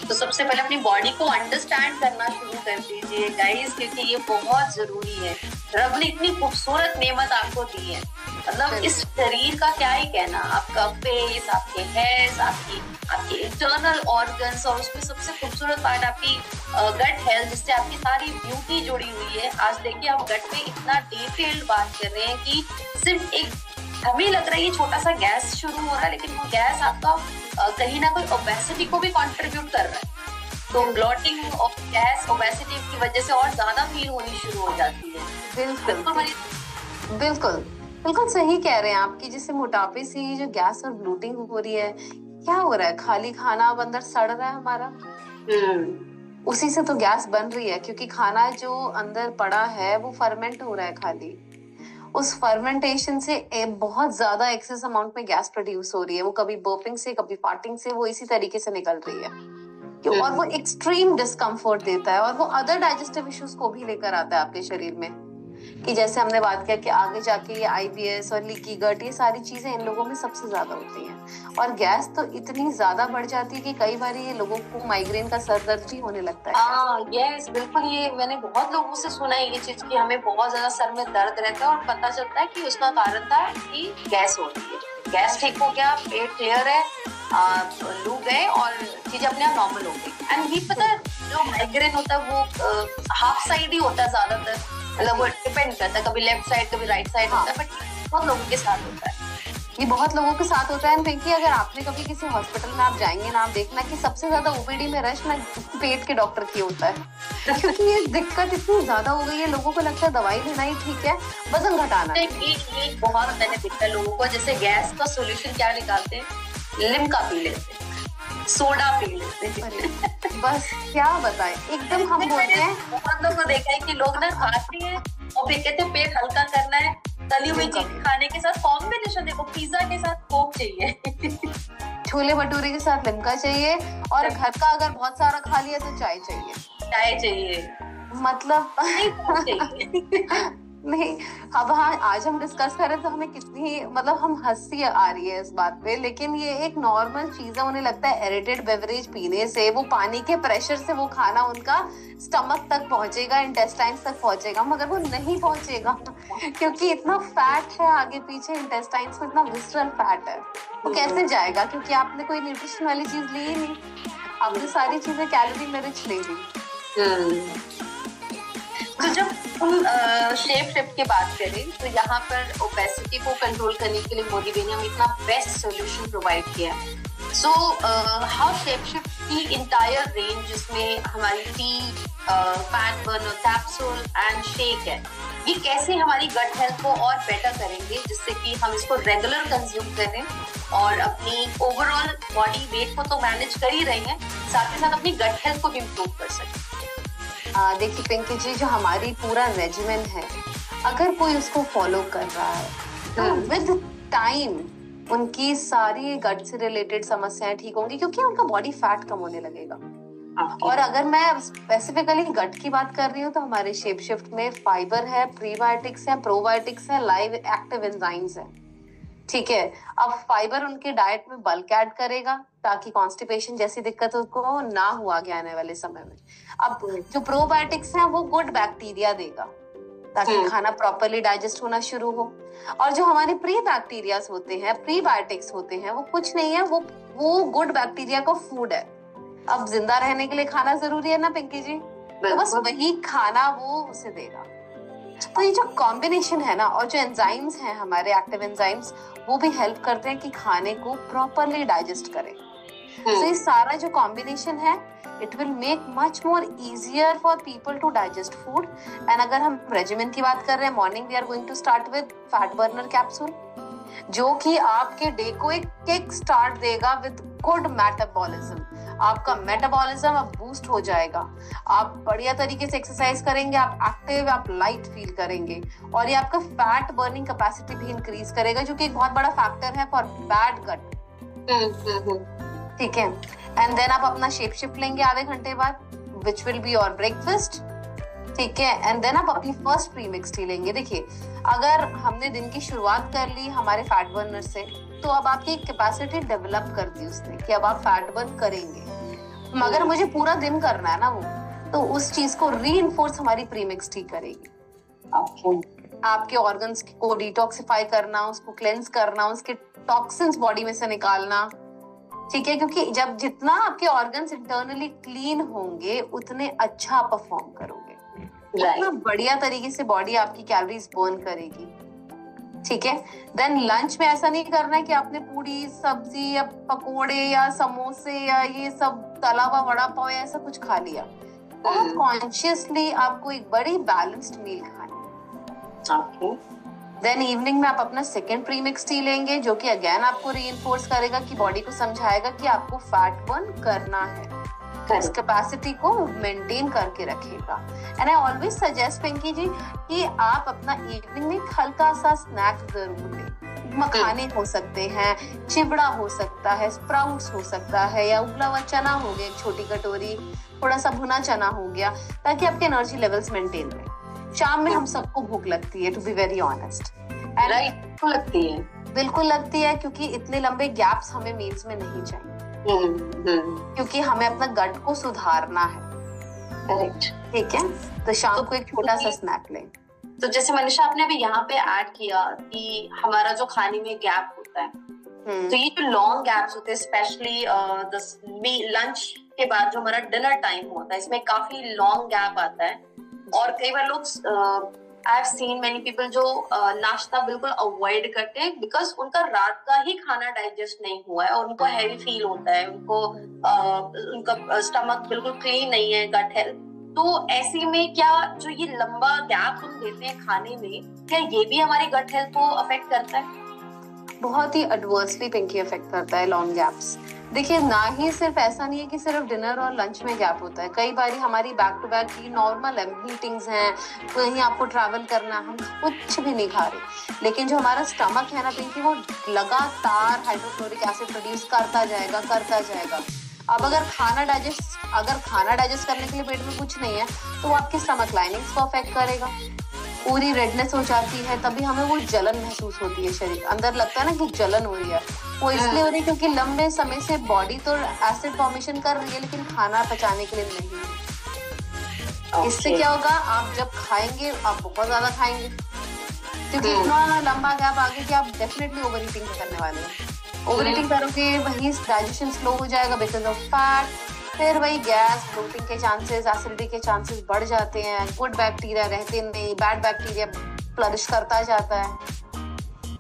तो सबसे पहले अपनी बॉडी को अंडरस्टैंड करना शुरू कर दीजिए गाइस, क्योंकि ये बहुत जरूरी है। रब ने इतनी खूबसूरत नेमत आपको दी है, मतलब इस शरीर का क्या ही कहना, आपका फेस, आपके हेयर्स, आपके इंटरनल ऑर्गन्स, और उसमें सबसे खूबसूरत पार्ट आपकी गट हेल्थ, जिससे आपकी सारी ब्यूटी जुड़ी हुई है। आज देखिए हम गट पे इतना डिटेल्ड बात कर रहे हैं कि सिर्फ एक, हमें लग रहा है ये छोटा सा गैस शुरू हो रहा है, लेकिन वो गैस आपका कहीं ना कहीं ओबेसिटी को भी कंट्रीब्यूट कर रहा है। तो ब्लॉटिंग और गैस ओबेसिटी की वजह से और ज्यादा फील होनी शुरू हो जाती है। बिल्कुल बिल्कुल सही कह रहे हैं आप, कि जिससे मोटापे से जो गैस और ब्लोटिंग हो रही है, क्या हो रहा है, खाली खाना अब अंदर सड़ रहा है हमारा, उसी से तो गैस बन रही है, क्योंकि खाना जो अंदर पड़ा है वो फर्मेंट हो रहा है खाली, उस फर्मेंटेशन से बहुत ज्यादा एक्सेस अमाउंट में गैस प्रोड्यूस हो रही है, वो कभी बर्पिंग से, कभी फार्टिंग से, वो इसी तरीके से निकल रही है, और वो एक्सट्रीम डिस्कम्फर्ट देता है, और वो अदर डाइजेस्टिव इश्यूज को भी लेकर आता है आपके शरीर में, कि जैसे हमने बात किया कि आगे जाके ये IBS और लीकी गट, ये सारी चीजें इन लोगों में सबसे ज्यादा होती हैं, और गैस तो इतनी ज्यादा बढ़ जाती है कि कई बार ये लोगों को माइग्रेन का सर दर्द भी होने लगता है। यस, बिल्कुल, ये मैंने बहुत लोगों से सुना है ये चीज, कि हमें बहुत ज्यादा सर में दर्द रहता है, और पता चलता है कि उसका कारण था कि गैस हो रही है, गैस ठीक हो गया, पेट क्लियर है, लू गए और चीजें अपने आप नॉर्मल हो गई। एंड ये पता है, जो माइग्रेन होता है वो हाफ साइड ही होता है ज्यादातर, मतलब वो डिपेंड करता है, कभी लेफ्ट साइड कभी राइट साइड होता है, बट बहुत लोगों के साथ होता है, ये बहुत लोगों के साथ होता है। पिंकी, अगर आपने कभी किसी हॉस्पिटल में आप जाएंगे ना, आप देखना कि सबसे ज्यादा OPD में रश ना पेट के डॉक्टर की होता है, क्योंकि ये दिक्कत इतनी ज्यादा हो गई है, लोगों को लगता है दवाई लेना ही ठीक है, वजन घटाना। ये बहुत मैंने देखा है लोगों को, जैसे गैस का सोल्यूशन क्या निकालते हैं, लिम्का पी लेते हैं, सोडा पी लेते हैं, बस क्या बताएं, एकदम हम बोलते हैं, बहुत लोगों को देखा है कि लोग ना खाते हैं और फिर कहते हैं पेट हल्का करना है, तली हुई चीज खाने के साथ कॉम्बिनेशन देखो, पिज्जा के साथ कोक चाहिए, छोले भटूरे के साथ लिम्का चाहिए, और घर का अगर बहुत सारा खा लिया तो चाय चाहिए, चाय चाहिए, मतलब नहीं, अब हाँ आज हम डिस्कस कर रहे हैं तो हमें कितनी मतलब हम हंसी आ रही है इस बात पे, लेकिन ये एक नॉर्मल चीज है। उन्हें लगता है एरेटेड बेवरेज पीने से, वो पानी के प्रेशर से वो खाना उनका स्टमक तक पहुंचेगा, इंटेस्टाइन्स तक पहुंचेगा, मगर वो नहीं पहुंचेगा क्योंकि इतना फैट है आगे पीछे, इंटेस्टाइन्स में इतना विसरल फैट है, वो कैसे जाएगा? क्योंकि आपने कोई न्यूट्रिशन वाली चीज ली ही नहीं, आपने सारी चीजें कैलोरी रिच ले ली। तो जब हम शेप शिफ्ट की बात करें तो यहाँ पर ओबेसिटी को कंट्रोल करने के लिए मोदी ने हमें इतना बेस्ट सोल्यूशन प्रोवाइड किया है। सो हाउ शेप शिफ्ट की इंटायर रेंज, जिसमें हमारी T, fat burner capsule and shake है, ये कैसे हमारी गट हेल्थ को और बेटर करेंगे, जिससे कि हम इसको रेगुलर कंज्यूम करें और अपनी ओवरऑल बॉडी वेट को तो मैनेज कर ही रहे हैं, साथ ही साथ अपनी गट हेल्थ को भी इम्प्रूव कर सकें। देखिए पिंकी जी, जो हमारी पूरा रेजिमेंट है, अगर कोई उसको फॉलो कर रहा है तो विद टाइम उनकी सारी गट से रिलेटेड समस्याएं ठीक होंगी, क्योंकि उनका बॉडी फैट कम होने लगेगा। और अगर मैं स्पेसिफिकली गट की बात कर रही हूँ तो हमारे शेप शिफ्ट में फाइबर है, प्रीबायोटिक्स है, प्रोबायोटिक्स है, लाइव एक्टिव एंजाइम्स है। ठीक है, अब फाइबर उनके डाइट में बल्क ऐड करेगा ताकि कॉन्स्टिपेशन जैसी दिक्कत उनको ना हो आगे आने वाले समय में। अब जो प्रोबायोटिक्स हैं वो गुड बैक्टीरिया देगा ताकि खाना प्रॉपरली डाइजेस्ट होना शुरू हो। और जो हमारे प्री बैक्टीरियाज होते हैं, प्रीबायोटिक्स होते हैं, वो कुछ नहीं है, वो गुड बैक्टीरिया का फूड है। अब जिंदा रहने के लिए खाना जरूरी है ना पिंकी जी, तो बस वही खाना वो उसे देगा। तो ये जो कॉम्बिनेशन है ना, और जो एंजाइम्स हैं हमारे एक्टिव एंजाइम्स, वो भी हेल्प करते हैं कि खाने को प्रॉपरली डाइजेस्ट करें। तो ये सारा जो कॉम्बिनेशन है, it will make much more easier for people to digest food. And अगर हम रेजिमेंट की बात कर रहे हैं, morning we are going to start with fat burner capsule, जो कि आपके डे को एक किक स्टार्ट देगा विद गुड मेटाबॉलिज्म। आपका मेटाबॉलिज्म अब बूस्ट हो जाएगा, आप बढ़िया तरीके से एक्सरसाइज करेंगे, आप एक्टिव, आप लाइट फील करेंगे, और ये आपका फैट बर्निंग कैपेसिटी भी इंक्रीज करेगा, जो कि एक बहुत बड़ा फैक्टर है फॉर बैड गट। ठीक है, एंड देन आप अपना शेप शिफ्ट लेंगे आधे घंटे बाद, which will be your breakfast. ठीक है, एंड देन आप अपनी फर्स्ट प्री मिक्स टी लेंगे। देखिए, अगर हमने दिन की शुरुआत कर ली हमारे फैट बर्नर से, तो अब आपकी कैपेसिटी डेवलप कर दी उसने कि अब आप फैट बर्न करेंगे, मगर मुझे पूरा दिन करना है ना वो, तो उस चीज को रीइंफोर्स हमारी प्री मिक्स टी करेगी। आपके ऑर्गन्स को डिटॉक्सिफाई करना, उसको क्लेंस करना, उसके टॉक्सिन्स बॉडी में से निकालना। ठीक है, क्योंकि जब जितना आपके ऑर्गन्स इंटरनली क्लीन होंगे उतने अच्छा परफॉर्म करोगे, उतना बढ़िया तरीके से बॉडी आपकी कैलोरीज बर्न करेगी। ठीक है, देन लंच में ऐसा नहीं करना है कि आपने पूरी सब्जी या पकोड़े या समोसे या ये सब तला हुआ वड़ा पाव या ऐसा कुछ खा लिया। बहुत कॉन्शियसली आपको एक बड़ी बैलेंस्ड मील खानी है। देन इवनिंग में आप अपना सेकेंड प्रीमिक्स टी लेंगे, जो कि अगेन आपको रीइंफोर्स करेगा कि बॉडी को समझाएगा कि आपको फैट बर्न करना है, इस कैपेसिटी को मेंटेन करके रखेगा। And I always suggest Pinky ji कि आप अपना इवनिंग में हल्का सा स्नैक जरूर लें। मखाने हो सकते हैं, चिवड़ा हो सकता है, स्प्राउट्स हो सकता है, या उबला हुआ चना हो गया एक छोटी कटोरी, थोड़ा सा भुना चना हो गया, ताकि आपके एनर्जी लेवल्स मेंटेन रहे। शाम में हम सबको भूख लगती है, to be very honest, right, लगती है, बिल्कुल लगती है, क्योंकि इतने लंबे गैप्स हमें मील्स में नहीं चाहिए, क्योंकि हमें अपना गट को सुधारना है। करेक्ट, ठीक है, तो शाम को एक छोटा सा स्नैक लें। तो जैसे मनीषा आपने अभी यहाँ पे ऐड किया कि हमारा जो खाने में गैप होता है, तो ये जो लॉन्ग गैप्स होते हैं, स्पेशली लंच के बाद जो हमारा डिनर टाइम होता है, इसमें काफी लॉन्ग गैप आता है। और कई बार लोग I have seen many people जो नाश्ता बिल्कुल अवॉइड करते हैं, बिकॉज उनका रात का ही खाना डाइजेस्ट नहीं हुआ है और उनको हैवी फील होता है, उनको उनका स्टमक बिल्कुल क्लीन नहीं है, गट हेल्थ। तो ऐसे में क्या जो ये लंबा गैप हम देते हैं खाने में, क्या ये भी हमारी गट हेल्थ को अफेक्ट करता है? बहुत ही एडवर्सली पिंकी अफेक्ट करता है लॉन्ग गैप्स। देखिए, ना ही सिर्फ ऐसा नहीं है कि सिर्फ डिनर और लंच में गैप होता है, कई बार हमारी बैक टू बैक की नॉर्मल मीटिंग्स हैं, कहीं आपको ट्रैवल करना, हम कुछ भी नहीं खा रहे, लेकिन जो हमारा स्टमक है ना पिंकी, वो लगातार हाइड्रोक्लोरिक एसिड प्रोड्यूस करता जाएगा। अब अगर खाना डाइजेस्ट करने के लिए पेट में कुछ नहीं है, तो वो आपके स्टमक लाइनिंग्स को अफेक्ट करेगा, पूरी रेडनेस हो जाती है, तभी हमें वो जलन महसूस होती है, शरीर अंदर लगता है ना कि जलन हो रही है। वो इसलिए हो रही है क्योंकि लंबे समय से बॉडी तो एसिड फॉर्मेशन कर रही है लेकिन खाना पचाने के लिए नहीं। इससे क्या होगा, आप जब खाएंगे आप बहुत ज्यादा खाएंगे क्योंकि इतना लंबा गैप आगे कि आप डेफिनेटली ओवर ईटिंग करने वाले हैं। ओवर ईटिंग करोगे वही डाइजेशन स्लो हो जाएगा बिकॉज ऑफ फैट, फिर वही गैस, ब्लोटिंग के चांसेस, एसिडिटी के चांसेस बढ़ जाते हैं, गुड बैक्टीरिया रहते नहीं, बैड बैक्टीरिया फ्लरिश करता जाता है।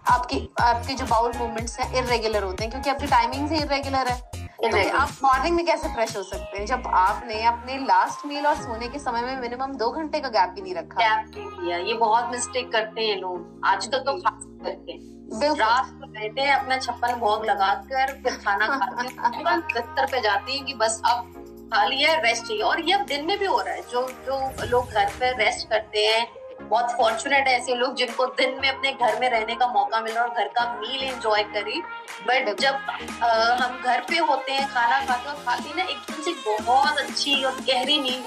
आपके जो बाउल मूवमेंट्स हैं इरेगुलर होते हैं क्योंकि आपकी टाइमिंग से इरेगुलर है। तो आप मॉर्निंग में कैसे फ्रेश हो सकते हैं जब आपने अपने लास्ट मील और सोने के समय में मिनिमम 2 घंटे का गैप भी नहीं रखा। गैप नहीं किया, ये बहुत मिस्टेक करते हैं लोग आजकल तो खास करके। रात को बैठे हैं अपना 56 भोग लगाकर, फिर खाना खाते हैं, बिस्तर पे जाती है कि बस अब खा लिया, रेस्ट चाहिए। और ये अब दिन में भी हो रहा है, जो लोग घर पे रेस्ट करते हैं बहुत फॉर्चुनेट है ऐसे लोग जिनको दिन में अपने घर में रहने का मौका मिल रहा है और घर का मील एंजॉय करी। बट जब हम घर पे होते हैं, खाना खाते और खाते ना एकदम से बहुत अच्छी और गहरी नींद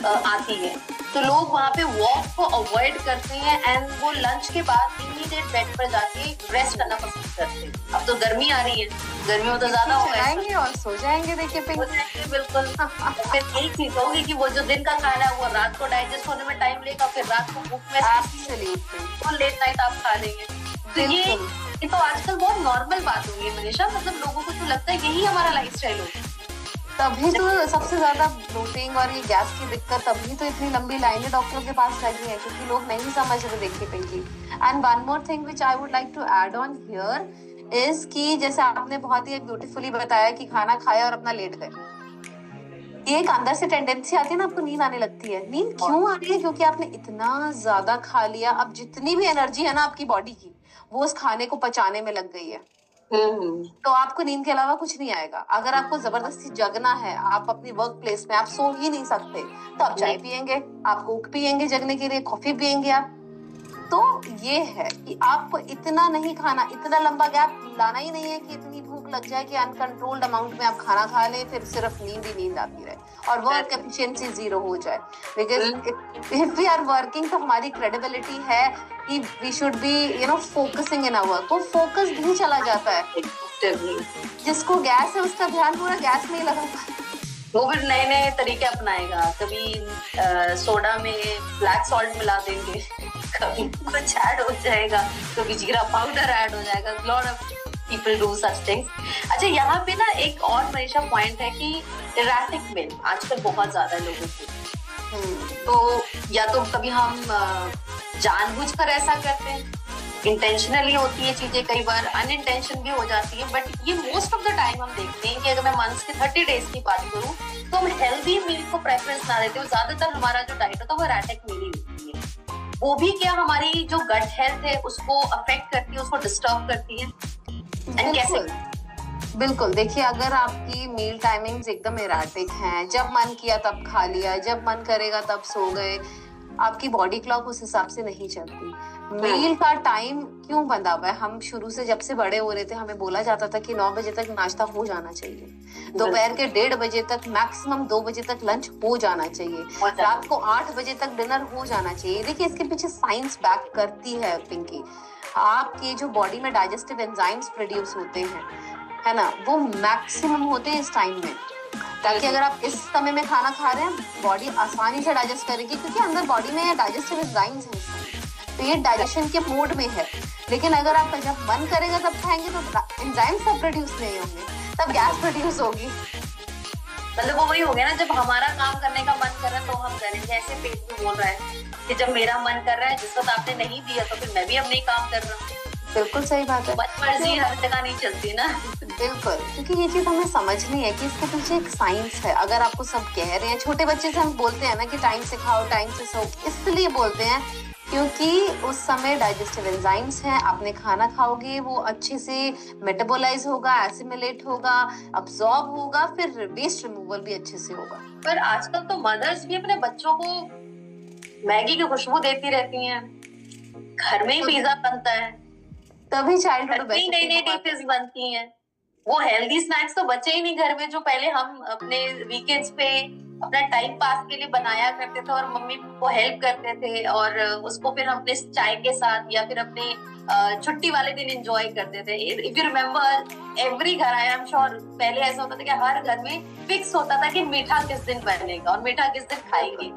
आती है, तो लोग वहाँ पे वॉक को अवॉइड करते हैं एंड वो लंच के बाद इमीडिएट बेड पर जाके रेस्ट करना पसंद करते हैं। अब तो गर्मी आ रही है, गर्मी में तो ज्यादा हो जाएंगे और सो जाएंगे। देखिए बिल्कुल फिर यही चीज होगी कि वो जो दिन का खाना है वो रात को डाइजेस्ट होने में टाइम लेगा, फिर रात को भूख में और लेट नाइट आप खा लेंगे। तो ये तो आजकल बहुत नॉर्मल बात हो गई मनीषा, मतलब लोगों को तो लगता है यही हमारा लाइफस्टाइल होगा। तभी तो सबसे ज्यादा ब्लोटिंग और ये गैस की दिक्कत, तभी तो इतनी लंबी लाइनें डॉक्टरों के पास लगी है क्योंकि लोग नहीं समझ रहे। देखिए Pinky, and one more thing which I would like to add on here is कि जैसे आपने बहुत ही ब्यूटीफुली बताया कि खाना खाया और अपना लेट गए, एक अंदर से टेंडेंसी आती है ना, आपको नींद आने लगती है। नींद क्यों आ रही है? क्योंकि आपने इतना ज्यादा खा लिया। अब जितनी भी एनर्जी है ना आपकी बॉडी की, वो उस खाने को पचाने में लग गई है। तो आपको नींद के अलावा कुछ नहीं आएगा। अगर आपको जबरदस्ती जगना है, आप अपनी वर्क प्लेस में आप सो ही नहीं सकते, तो आप चाय पियेंगे, आप कोक पियेंगे जगने के लिए, कॉफी पियेंगे आप। तो ये है कि आपको इतना नहीं खाना, इतना लंबा गैप लाना ही नहीं है कि इतनी भूख लग जाए कि अनकंट्रोल्ड अमाउंट में आप खाना खा ले, फिर सिर्फ नींद ही नींद आती रहे और वर्क एफिशिएंसी 0 हो जाए। Because if we are working तो हमारी क्रेडिबिलिटी है कि we should be focusing in our work, तो फोकस भी चला जाता है। जिसको गैस है उसका ध्यान पूरा गैस में ही लगा, वो फिर नए नए तरीके अपनाएगा। कभी सोडा में ब्लैक सॉल्ट मिला देंगे, कभी कुछ ऐड हो जाएगा, कभी जीरा पाउडर ऐड हो जाएगा। Lot of people do such things. अच्छा, यहाँ पे ना एक और मनीषा पॉइंट है कि इरेटिक मील आजकल बहुत ज्यादा लोगों की। तो या तो कभी हम जानबूझकर ऐसा करते हैं, इंटेंशनली होती है चीजें, कई बार अनइंटेंशन भी हो जाती है। बट ये मोस्ट ऑफ द टाइम हम देखते हैं कि अगर मैं मंथ के 30 डेज की बात करूं तो हम हेल्दी मील को प्रेफरेंस ना देते हो। ज्यादातर हमारा जो डाइट होता है वो इरेटिक मील ही होती है। वो भी क्या हमारी जो गट हेल्थ है उसको अफेक्ट करती है, उसको डिस्टर्ब करती है। एंड कैसे? बिल्कुल, देखिए अगर आपकी मील टाइमिंग्स एकदम इराटिक हैं, जब मन किया तब खा लिया, जब मन करेगा तब सो गए, आपकी बॉडी क्लॉक उस हिसाब से नहीं चलती। मील का टाइम क्यों बंधा हुआ है? हम शुरू से जब से बड़े हो रहे थे हमें बोला जाता था कि 9 बजे तक नाश्ता हो जाना चाहिए, दोपहर के 1:30 बजे तक, मैक्सिमम 2 बजे तक लंच हो जाना चाहिए, रात को 8 बजे तक डिनर हो जाना चाहिए। देखिए इसके पीछे साइंस बैक करती है पिंकी। आपके जो बॉडी में डाइजेस्टिव एंजाइम्स प्रोड्यूस होते हैं, है ना, वो मैक्सिमम होते हैं इस टाइम में, ताकि अगर आप इस समय में खाना खा रहे हैं बॉडी आसानी से डाइजेस्ट करेगी क्योंकि अंदर बॉडी में डाइजेस्टिव एंजाइम्स हैं, तो ये डाइजेशन के मोड में है। लेकिन अगर आप जब मन करेगा तब खाएंगे तो एंजाइम्स तब प्रोड्यूस नहीं होंगे, तब गैस प्रोड्यूस होगी। मतलब वो वही हो गया ना, जब हमारा काम करने का मन कर रहा है तो हम करेंगे। ऐसे पेट में बोल रहा है कि जब मेरा मन कर रहा है, जिस वक्त आपने नहीं दिया तो फिर मैं भी अब नहीं काम कर रहा हूँ। बिल्कुल सही बात है, मर्जी हर जगह नहीं चलती ना। बिल्कुल, क्योंकि ये चीज हमें समझनी है कि इसके पीछे एक साइंस है। अगर आपको सब कह रहे हैं, छोटे बच्चे से हम बोलते हैं ना कि टाइम से खाओ, टाइम से सो, इसलिए बोलते हैं क्योंकि उस समय डाइजेस्टिव एंजाइम्स हैं, आपने खाना खाओगे वो अच्छे से मेटाबोलाइज होगा, एसिमिलेट होगा, अब्सॉर्ब होगा, फिर वेस्ट रिमूवल भी अच्छे से होगा। पर आजकल तो मदर्स भी अपने बच्चों को मैगी की खुशबू देती रहती हैं, घर में ही पिज्जा बनता है, तभी चाइल्डहुड नई नई डिशेस बनती हैं। वो हेल्दी स्नैक्स तो बचे ही नहीं घर में, जो पहले हम अपने वीकेंड्स पे अपना टाइम पास के लिए बनाया करते थे और मम्मी को हेल्प करते थे, और उसको फिर हम अपने चाय के साथ या फिर अपने छुट्टी वाले दिन एंजॉय करते थे। इफ यू रिमेम्बर एवरी घर, आई एम श्योर पहले ऐसा होता था कि हर घर में फिक्स होता था कि मीठा किस दिन बनेगा और मीठा किस दिन खाएंगे।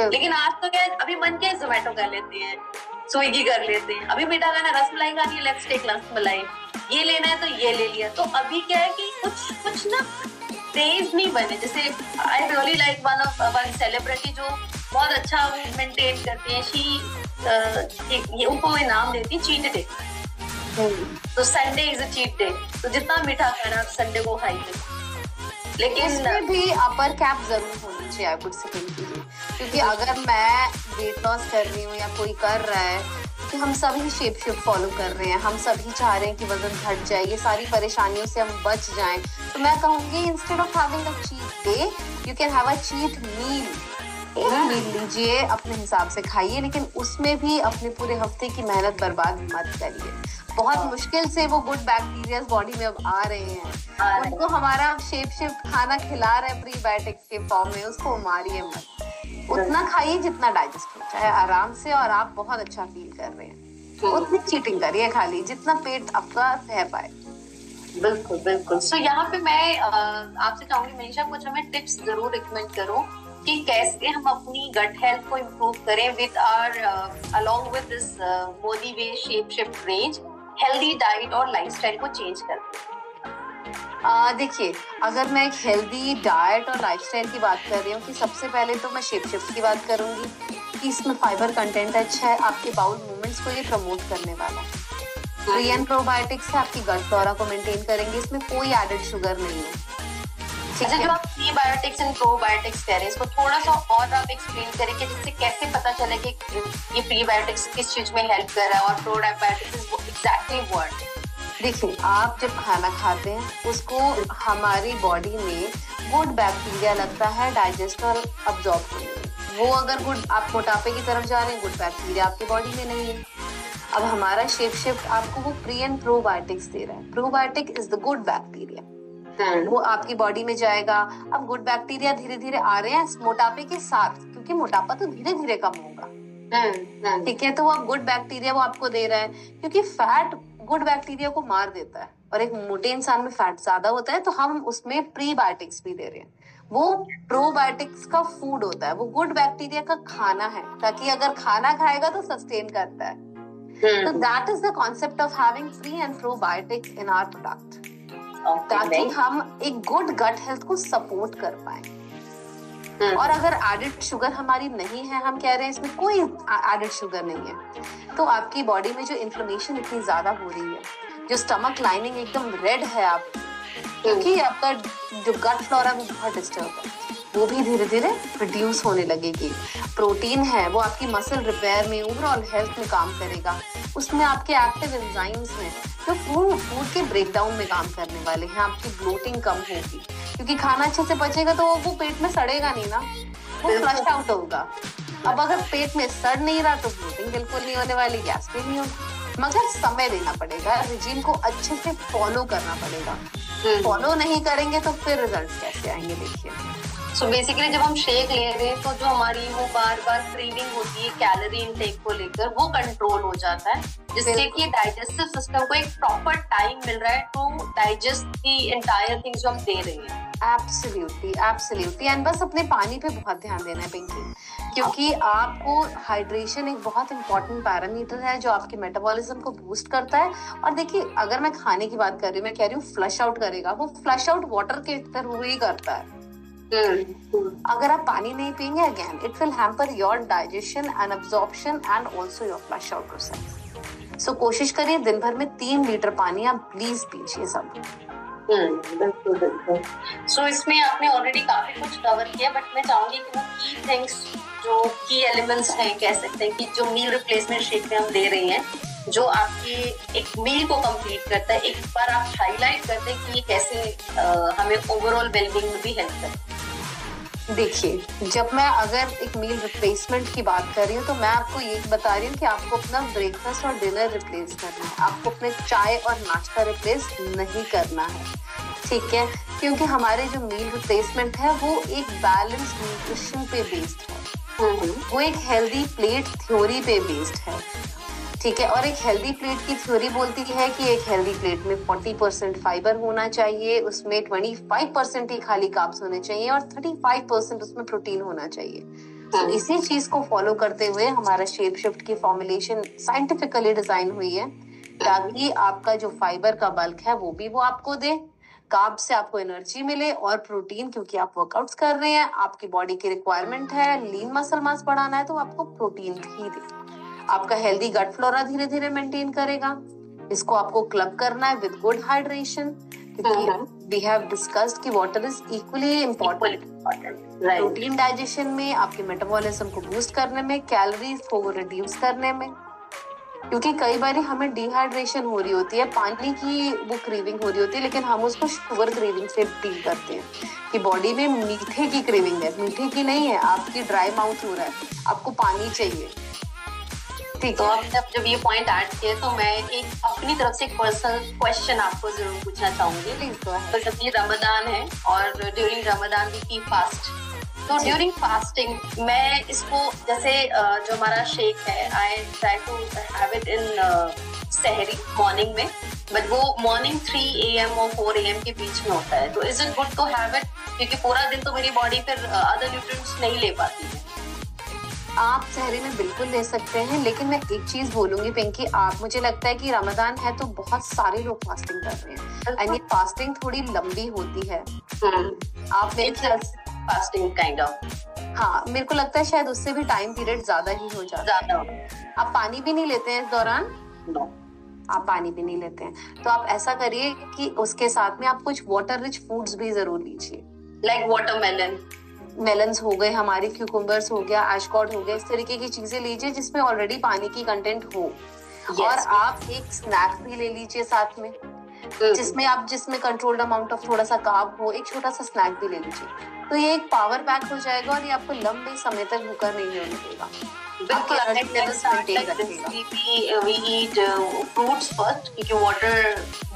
लेकिन आज तो क्या, अभी मन क्या है, जोमेटो कर लेते हैं, स्विगी कर लेते हैं, अभी मीठा खाना, रसमलाई खानी है, लेट्स टेक रसमलाई, ये लेना है तो ये ले लिया। तो अभी क्या है कि कुछ ना तेज नहीं बने। जैसे I really like one celebrity जो बहुत अच्छा मेंटेन करते हैं, ये उनको मैं नाम देती है चीट डे। तो Sunday is a cheat day, तो जितना मीठा खाना संडे को खाइए, लेकिन इसमें भी अपर कैप जरूर होनी चाहिए, आई वुड से, क्योंकि अगर मैं वेट लॉस कर रही हूँ या कोई कर रहा है, कि हम सभी शेप शिफ्ट फॉलो कर रहे हैं, हम सभी चाह रहे हैं कि वजन घट जाए, ये सारी परेशानियों से हम बच जाएं, तो मैं कहूंगी instead of having a cheat day you can have a cheat meal. एक मील लीजिए, अपने हिसाब से खाइए, लेकिन उसमें भी अपने पूरे हफ्ते की मेहनत बर्बाद मत करिए। बहुत मुश्किल से वो गुड बैक्टीरिया बॉडी में अब आ रहे हैं, उनको हमारा शेप शिफ्ट खाना खिला रहे हैं प्रीबायोटिक्स के फॉर्म में, उसको मारिए मत। उतना खाइए जितना डाइजेस्ट हो जाए आराम से, और आप बहुत अच्छा फील कर रहे हैं, उतनी चीटिंग करिए खाली जितना पेट आपका सह पाए। बिल्कुल बिल्कुल। सो यहाँ पे मैं आपसे चाहूंगी मनीषा, कुछ हमें टिप्स जरूर रिकमेंड करो कि कैसे हम अपनी गट हेल्थ को इम्प्रूव करें with our along with this Modi way shape shift range, healthy diet और लाइफस्टाइल को चेंज करते। देखिए, अगर मैं एक हेल्दी डाइट और लाइफस्टाइल की बात कर रही हूँ, कि सबसे पहले तो मैं शेप शिफ्ट की बात करूंगी कि इसमें फाइबर कंटेंट अच्छा है, आपके बाउल मूवमेंट्स को ये प्रमोट करने वाला है। प्री एंड प्रोबायोटिक्स से आपकी गट फ्लोरा को मेंटेन करेंगे, इसमें कोई एडेड शुगर नहीं है। अच्छा, जो आप प्रीबायोटिक्स एंड प्रोबायोटिक्स कह रहे हैं, इसको थोड़ा सा और आप एक्सप्लेन करें कि जिससे कैसे पता चले कि ये प्रीबायोटिक्स किस चीज में हेल्प कर रहा है और प्रोबायोटिक्स एग्जैक्टली व्हाट। देखिए, आप जब खाना खाते हैं उसको हमारी बॉडी में गुड बैक्टीरिया लगता है डाइजेस्ट और अब्जॉर्ब होने में। वो अगर गुड, आप मोटापे की तरफ जा रहे हैं, गुड बैक्टीरिया आपकी बॉडी में नहीं है। अब हमारा शेप शिफ्ट आपको वो प्री एंड प्रोबायोटिक्स दे रहा है। Probiotic is the good bacteria, वो आपकी बॉडी में जाएगा। अब गुड बैक्टीरिया धीरे धीरे आ रहे हैं मोटापे के साथ, क्योंकि मोटापा तो धीरे धीरे कम होगा, ठीक है। तो वो गुड बैक्टीरिया वो आपको दे रहा है, क्योंकि फैट गुड बैक्टीरिया को मार देता है, और एक मोटे इंसान में फैट ज्यादा होता है, तो हम उसमें प्रीबायोटिक्स भी दे रहे हैं। वो प्रोबायोटिक्स का फूड होता है, वो गुड बैक्टीरिया का खाना है, ताकि अगर खाना खाएगा तो सस्टेन करता है। तो that is the concept of having pre and probiotics in our product, ताकि हम एक गुड गट हेल्थ को सपोर्ट कर पाए। और अगर एडेड शुगर हमारी नहीं है, हम कह रहे हैं इसमें कोई एडेड शुगर नहीं है, तो आपकी बॉडी में जो इन्फ्लेमेशन इतनी ज्यादा हो रही है, जो स्टमक लाइनिंग एकदम रेड है आप, क्योंकि आपका जो गट फ्लोरा वो बहुत डिस्टर्ब है, वो भी धीरे धीरे रिड्यूस होने लगेगी। प्रोटीन है वो आपकी मसल रिपेयर में, ओवरऑल हेल्थ में काम करेगा। उसमें आपके एक्टिव एंजाइम्स हैं जो फूड के ब्रेकडाउन में काम करने वाले हैं। आपकी ब्लोटिंग कम होगी, क्योंकि खाना अच्छे से पचेगा तो वो पेट में सड़ेगा नहीं ना, वो फ्लश आउट होगा। अब अगर पेट में सड़ नहीं रहा तो ब्लोटिंग बिल्कुल नहीं होने वाली, गैस भी नहीं होगी। मगर समय देना पड़ेगा, रिजीम को अच्छे से फॉलो करना पड़ेगा। फॉलो नहीं करेंगे तो फिर रिजल्ट कैसे आएंगे, देखिए। सो बेसिकली जब हम शेक ले रहे हैं तो जो हमारी वो बार बार क्रेविंग होती है कैलोरी इनटेक को लेकर, वो कंट्रोल हो जाता है, जिससे कि डाइजेस्टिव सिस्टम को एक प्रॉपर टाइम मिल रहा है to digest the entire things जो हम दे रहे हैं। Absolutely, absolutely. एंड बस अपने पानी पे बहुत ध्यान देना है पिंकी, क्योंकि आपको हाइड्रेशन एक बहुत इंपॉर्टेंट पैरामीटर है जो आपके मेटाबॉलिज्म को बूस्ट करता है। और देखिए, अगर मैं खाने की बात कर रही हूँ, मैं कह रही हूँ फ्लश आउट करेगा, वो फ्लश आउट वाटर के थ्रू ही करता है। अगर आप पानी नहीं पिएंगे, again it will hamper your digestion and absorption and also your flush out process. So कोशिश करिए दिन भर में 3 लीटर पानी आप प्लीज पीजिए सब। बिल्कुल बिल्कुल। सो इसमें आपने ऑलरेडी काफी कुछ कवर किया, बट मैं चाहूंगी कि वो की थिंग्स, जो की एलिमेंट्स हैं, कह सकते हैं कि जो मील रिप्लेसमेंट शेक में हम दे रहे हैं, जो आपकी एक मील को कंप्लीट करता है, एक बार आप हाईलाइट करते हैं कि ये कैसे हमें ओवरऑल वेलबींग में भी हेल्प करता है। देखिए, जब मैं अगर एक मील रिप्लेसमेंट की बात कर रही हूँ, तो मैं आपको ये बता रही हूँ कि आपको अपना ब्रेकफास्ट और डिनर रिप्लेस करना है, आपको अपने चाय और नाश्ता रिप्लेस नहीं करना है। ठीक है, क्योंकि हमारे जो मील रिप्लेसमेंट है वो एक बैलेंस न्यूट्रिशन पे बेस्ड है, वो एक हेल्दी प्लेट थ्योरी पे बेस्ड है, ठीक है। और एक हेल्दी प्लेट की थ्योरी बोलती है कि एक हेल्दी प्लेट में 40% फाइबर होना चाहिए, उसमें 25% ही खाली कार्ब्स होने चाहिए और 35% उसमें प्रोटीन होना चाहिए। तो इसी चीज को फॉलो करते हुए हमारा शेप शिफ्ट की फॉर्मुलेशन साइंटिफिकली डिजाइन हुई है, ताकि आपका जो फाइबर का बल्क है वो भी वो आपको दे, कार्ब से आपको एनर्जी मिले, और प्रोटीन क्योंकि आप वर्कआउट्स कर रहे हैं, आपकी बॉडी की रिक्वायरमेंट है लीन मसल मास बढ़ाना है, तो आपको प्रोटीन ही दे। आपका हेल्दी गट फ्लोरा धीरे धीरे मेंटेन करेगा। इसको आपको क्लब करना है विद गुड हाइड्रेशन, क्योंकि वी हैव डिस्कस्ड कि water is equally important protein digestion में, आपके मेटाबॉलिज्म को बूस्ट करने में, कैलोरीज को रिड्यूस करने में। क्योंकि कई बार हमें डिहाइड्रेशन हो रही होती है, पानी की वो क्रेविंग हो रही होती है, लेकिन हम उसको शुगर क्रेविंग से डील करते हैं कि बॉडी में मीठे की क्रेविंग है, मीठे की नहीं है, आपकी ड्राई माउथ हो रहा है, आपको पानी चाहिए। तो अब जब ये पॉइंट ऐड किए तो मैं एक अपनी तरफ से एक पर्सनल क्वेश्चन आपको जरूर पूछना चाहूंगी। तो जब ये रमजान है और during Ramzan we keep fast, तो ड्यूरिंग फास्टिंग मैं इसको जैसे जो हमारा शेक है I try to have it in सहरी मॉर्निंग में, बट वो मॉर्निंग 3 AM और 4 AM के बीच में होता है। तो is it good to have it, क्योंकि पूरा दिन तो मेरी बॉडी फिर अदर न्यूट्रिएंट्स नहीं ले पाती है। आप सहरी में बिल्कुल ले सकते हैं, लेकिन मैं एक चीज बोलूंगी पिंकी, आप, मुझे लगता है कि रमजान है तो बहुत सारे लोग फास्टिंग कर रहे हैं एंड ये फास्टिंग थोड़ी लंबी होती है। आप फास्टिंग काइंड ऑफ, हाँ, मेरे को लगता है शायद उससे भी टाइम पीरियड ज्यादा ही हो जाता है। आप पानी भी नहीं लेते हैं इस दौरान? आप पानी भी नहीं लेते हैं, तो आप ऐसा करिए कि उसके साथ में आप कुछ वाटर रिच फूड्स भी जरूर लीजिए, लाइक वाटरमेलन, मेलन्स हो गए, हमारे क्यूकम्बर्स हो गया, एशकॉट हो गया, इस तरीके की चीजें लीजिए जिसमें ऑलरेडी पानी की कंटेंट हो। और आप एक स्नैक भी ले लीजिए साथ में, जिसमें कंट्रोल्ड अमाउंट ऑफ थोड़ा सा कार्ब हो, एक छोटा सा स्नैक भी ले लीजिए, तो ये एक पावर पैक हो जाएगा और ये आपको लंबे समय तक भूखा नहीं होने देगा। We eat fruits first, क्योंकि वाटर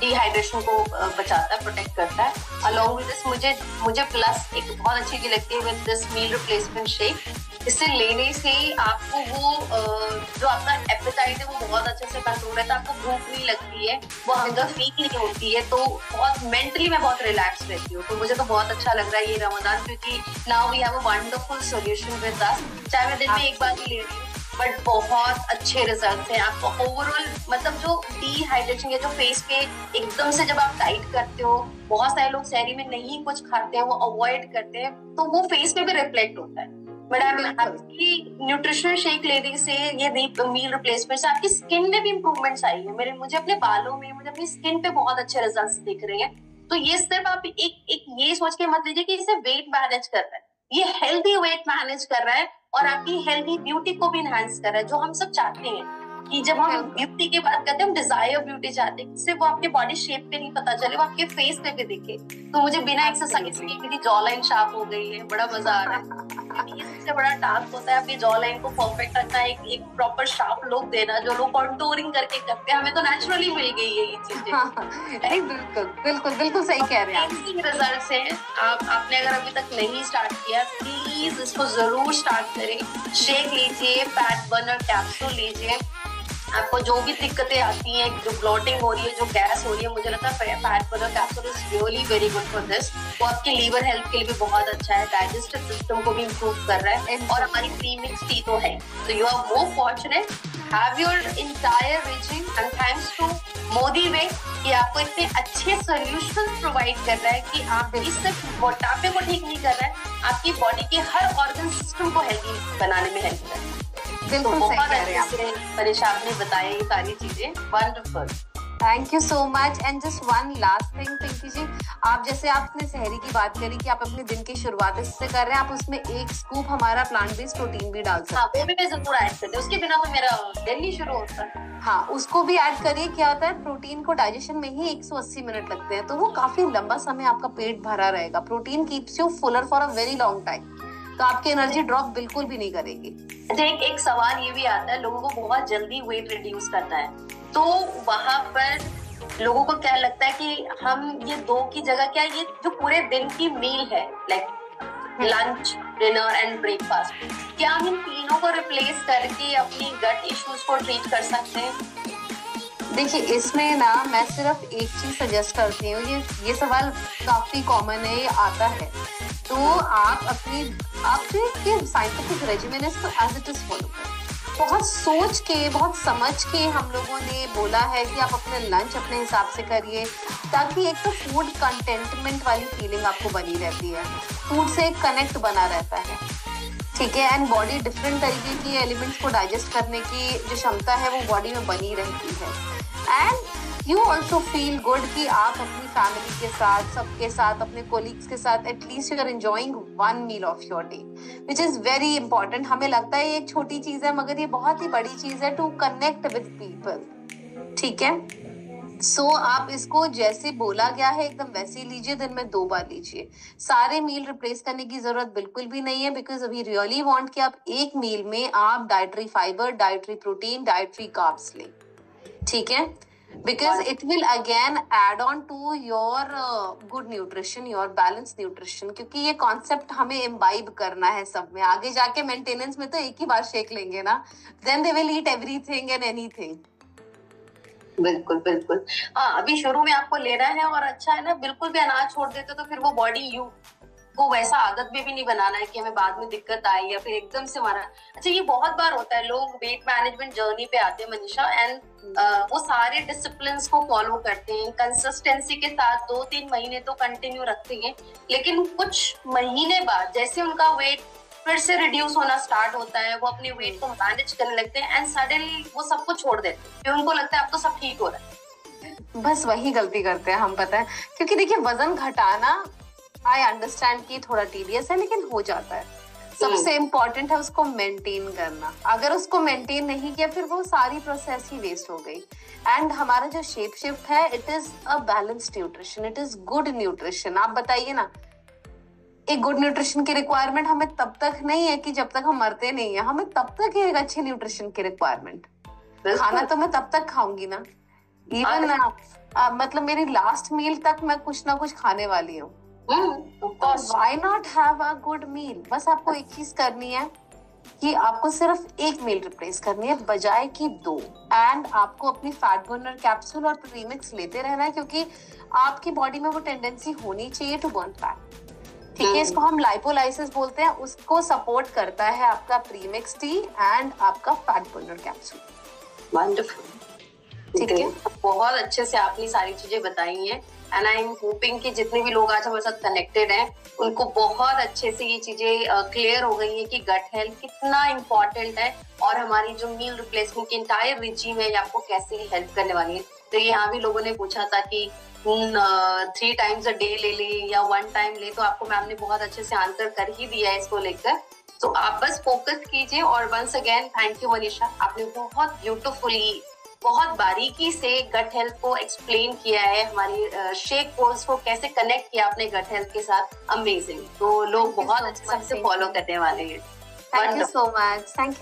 डिहाइड्रेशन को बचाता है, प्रोटेक्ट करता है। Along with this मुझे प्लस एक बहुत अच्छी चीज लगती है with this meal replacement shake, इससे लेने से आपको वो जो आपका एपेटाइट है वो बहुत अच्छे से कंट्रोल रहता है, आपको भूख नहीं लगती है, वो हंगर फील नहीं होती है, तो बहुत मेंटली मैं बहुत रिलैक्स रहती हूँ। तो मुझे तो बहुत अच्छा लग रहा है ये रमजान, क्योंकि now we have a wonderful solution with us. चाहे मैं दिन में एक बार ही ले रही हूँ, बट बहुत अच्छे रिजल्ट हैं आपको ओवरऑल। मतलब जो डिहाइड्रेशन या जो फेस पे एकदम से जब आप डाइट करते हो, बहुत सारे लोग सहरी में नहीं कुछ खाते हैं, वो अवॉइड करते हैं, तो वो फेस पे भी रिफ्लेक्ट होता है। बट आपकी न्यूट्रिशनल शेक लेने से, ये मील रिप्लेसमेंट से आपकी स्किन में भी इम्प्रूवमेंट्स आई है। मुझे अपने बालों में, मुझे अपनी स्किन पे बहुत अच्छे रिजल्ट्स दिख रहे हैं। तो ये सिर्फ आप एक ये सोच के मत लीजिए कि इसे वेट मैनेज कर रहा है, ये हेल्दी वेट मैनेज कर रहा है और आपकी हेल्दी ब्यूटी को भी इनहांस कर रहा है, जो हम सब चाहते हैं कि जब हम ब्यूटी की बात करते हैं, हम डिजायर ब्यूटी चाहते हैं, सिर्फ वो आपके बॉडी शेप पे नहीं पता चले, वो आपके फेस पे भी दिखे। तो मुझे बिना एक्सरसाइज के मेरी जॉ लाइन शार्प हो गई है, बड़ा मजा आ रहा है। ये सबसे बड़ा टास्क होता है आपकी जॉ लाइन को परफेक्ट रखना, एक प्रॉपर शार्प लुक देना, जो लोग कॉन्टूरिंग करके करते हैं, हमें तो नेचुरली मिल गई है ये चीजें। बिल्कुल सही कह रहे हैं आप। रिजल्ट्स हैं, आपने अगर अभी तक नहीं स्टार्ट किया, प्लीज इसको जरूर स्टार्ट करें। शेक लीजिए, फैट बर्नर कैप्सूल लीजिए, आपको जो भी दिक्कतें आती हैं, जो ब्लोटिंग हो रही है, जो गैस हो रही है, मुझे लगता है fat burner capsule is really very good for this. वो आपके लीवर हेल्थ के लिए भी बहुत अच्छा है, डाइजेस्टिव सिस्टम को भी इम्प्रूव कर रहा है, और हमारी प्रीमिक्स टी तो है। तो you are more fortunate, have your entire reaching, and thanks to Modi way कि आपको इतने अच्छे सॉल्यूशंस प्रोवाइड कर रहा है कि आप इससे मोटापे को ठीक नहीं कर रहा है, आपकी बॉडी के हर ऑर्गन सिस्टम को हेल्दी बनाने में हेल्प कर रहा है। बिल्कुल सही कह रहे हैं आप। परेशान ने बताया ये सारी चीजें, wonderful. Thank you so much. And just one last thing Pinky ji, आप जैसे आपने सहरी की बात करी कि आप अपने दिन की शुरुआत इससे कर रहे हैं, आप उसमें एक स्कूप हमारा प्लांट बेस्ड प्रोटीन भी डाल सकते हैं। हाँ, वो भी मैं जरूर ऐड करती हूँ, उसके बिना तो मेरा दिन नहीं शुरू होता। हाँ, उसको भी ऐड करिए। क्या होता है, प्रोटीन को डाइजेशन में ही 180 मिनट लगते हैं, तो वो काफी लंबा समय आपका पेट भरा रहेगा। Protein keeps you Fuller for a very long time, तो आपकी एनर्जी ड्रॉप बिल्कुल भी नहीं करेगी। एक सवाल ये भी आता है, लोगों को बहुत जल्दी वेट रिड्यूस करना है, तो वहां पर लोगों को क्या लगता है कि हम ये 2 की जगह क्या ये जो पूरे दिन की मील है, like lunch, dinner and breakfast, क्या हम इन तीनों को रिप्लेस करके अपनी गट इश्यूज को ट्रीट कर सकते हैं? देखिए, इसमें ना मैं सिर्फ एक चीज सजेस्ट करती हूँ, ये सवाल काफी कॉमन है, ये आता है, तो आप अपने साइंटिफिक रेजिमेन इसको एज इट इज फॉलो करें। बहुत सोच के, बहुत समझ के हम लोगों ने बोला है कि आप अपने लंच अपने हिसाब से करिए, ताकि एक तो फूड कंटेंटमेंट वाली फीलिंग आपको बनी रहती है, फूड से एक कनेक्ट बना रहता है, ठीक है। एंड बॉडी डिफरेंट तरीके की एलिमेंट्स को डाइजेस्ट करने की जो क्षमता है वो बॉडी में बनी रहती है। And you also feel good कि आप अपनी फैमिली के साथ, सबके साथ, अपने कोलीग्स के साथ at least you are enjoying one meal of your day, which is very important. हमें लगता है ये एक छोटी चीज है, मगर ये बहुत ही बड़ी चीज है टू कनेक्ट विद पीपल, ठीक है। सो आप इसको जैसे बोला गया है एकदम वैसे ही लीजिए, दिन में 2 बार लीजिए। सारे मील रिप्लेस करने की जरूरत बिल्कुल भी नहीं है, बिकॉज वी रियली वांट कि आप एक मील में आप dietary fibre, dietary protein, dietary carbs लें, ठीक है, because it will again add on to your good nutrition, your balance nutrition, क्योंकि ये कॉन्सेप्ट हमें इम्बाइब करना है सब में। आगे जाके मेंटेनेंस में तो एक ही बार शेक लेंगे ना, then they will eat everything and anything. बिल्कुल बिल्कुल, हाँ, अभी शुरू में आपको लेना है और अच्छा है ना, बिल्कुल भी अनाज छोड़ देते तो फिर वो बॉडी यू को वैसा आदत में भी नहीं बनाना है कि हमें बाद में दिक्कत आई या फिर एकदम से हमारा। अच्छा, ये बहुत बार होता है, लोग वेट मैनेजमेंट जर्नी पे आते हैं मनीषा, एंड वो सारे डिसिप्लिन को फॉलो करते हैं कंसिस्टेंसी के साथ, 2-3 महीने तो कंटिन्यू रखते हैं, लेकिन कुछ महीने बाद जैसे उनका वेट फिर से रिड्यूस होना स्टार्ट होता है, वो अपने वेट को मैनेज करने लगते हैं एंड सडनली वो सब कुछ छोड़ देते हैं, फिर उनको लगता है अब तो सब ठीक हो रहा है। बस वही गलती करते हैं हम, पता है, क्योंकि देखिए वजन घटाना आई अंडरस्टैंड कि थोड़ा टीडियस है, लेकिन हो जाता है। सबसे इम्पोर्टेंट है उसको मेंटेन करना। अगर उसको मेंटेन नहीं किया फिर वो सारी प्रोसेस ही वेस्ट हो गई। एंड हमारा जो शेप शिफ्ट है, it is a balanced nutrition, it is good nutrition. आप बताइए ना, एक गुड न्यूट्रिशन की रिक्वायरमेंट हमें तब तक नहीं है कि जब तक हम मरते नहीं है, हमें तब तक है एक अच्छी न्यूट्रिशन की रिक्वायरमेंट। खाना तो मैं तब तक खाऊंगी ना, इवन मतलब मेरी लास्ट मील तक मैं कुछ ना कुछ खाने वाली हूँ। Why not have a good meal? बस आपको एक चीज करनी है कि आपको सिर्फ एक मील रिप्लेस करनी है बजाय कि 2। एंड आपको अपनी फैट बर्नर कैप्सूल और प्रीमिक्स लेते रहना है, क्योंकि आपकी बॉडी में वो टेंडेंसी होनी चाहिए टू बर्न फैट, ठीक है। इसको हम लाइपोलाइसिस बोलते हैं, उसको सपोर्ट करता है आपका प्रीमिक्स टी एंड आपका फैट बर्नर कैप्सूल। वंडरफुल, ठीक है, बहुत अच्छे से आपने सारी चीजें बताई हैं एंड आई एम होपिंग कि जितने भी लोग आज हमारे साथ कनेक्टेड हैं उनको बहुत अच्छे से ये चीजें क्लियर हो गई है कि गट हेल्थ कितना इम्पोर्टेंट है और हमारी जो मील रिप्लेसमेंट की इंटायर रिजीम है ये आपको कैसे हेल्प करने वाली है। तो यहाँ भी लोगों ने पूछा था कि 3 टाइम्स अ डे ले ले या 1 टाइम ले, तो आपको मैम ने बहुत अच्छे से आंसर कर ही दिया है इसको लेकर। तो आप बस फोकस कीजिए। और once again thank you Manisha, आपने बहुत ब्यूटिफुली, बहुत बारीकी से गट हेल्थ को एक्सप्लेन किया है, हमारी शेक पोल्स को कैसे कनेक्ट किया अपने गट हेल्थ के साथ। अमेजिंग, तो लोग बहुत अच्छे से फॉलो करने वाले हैं। Thank you so much, thank you.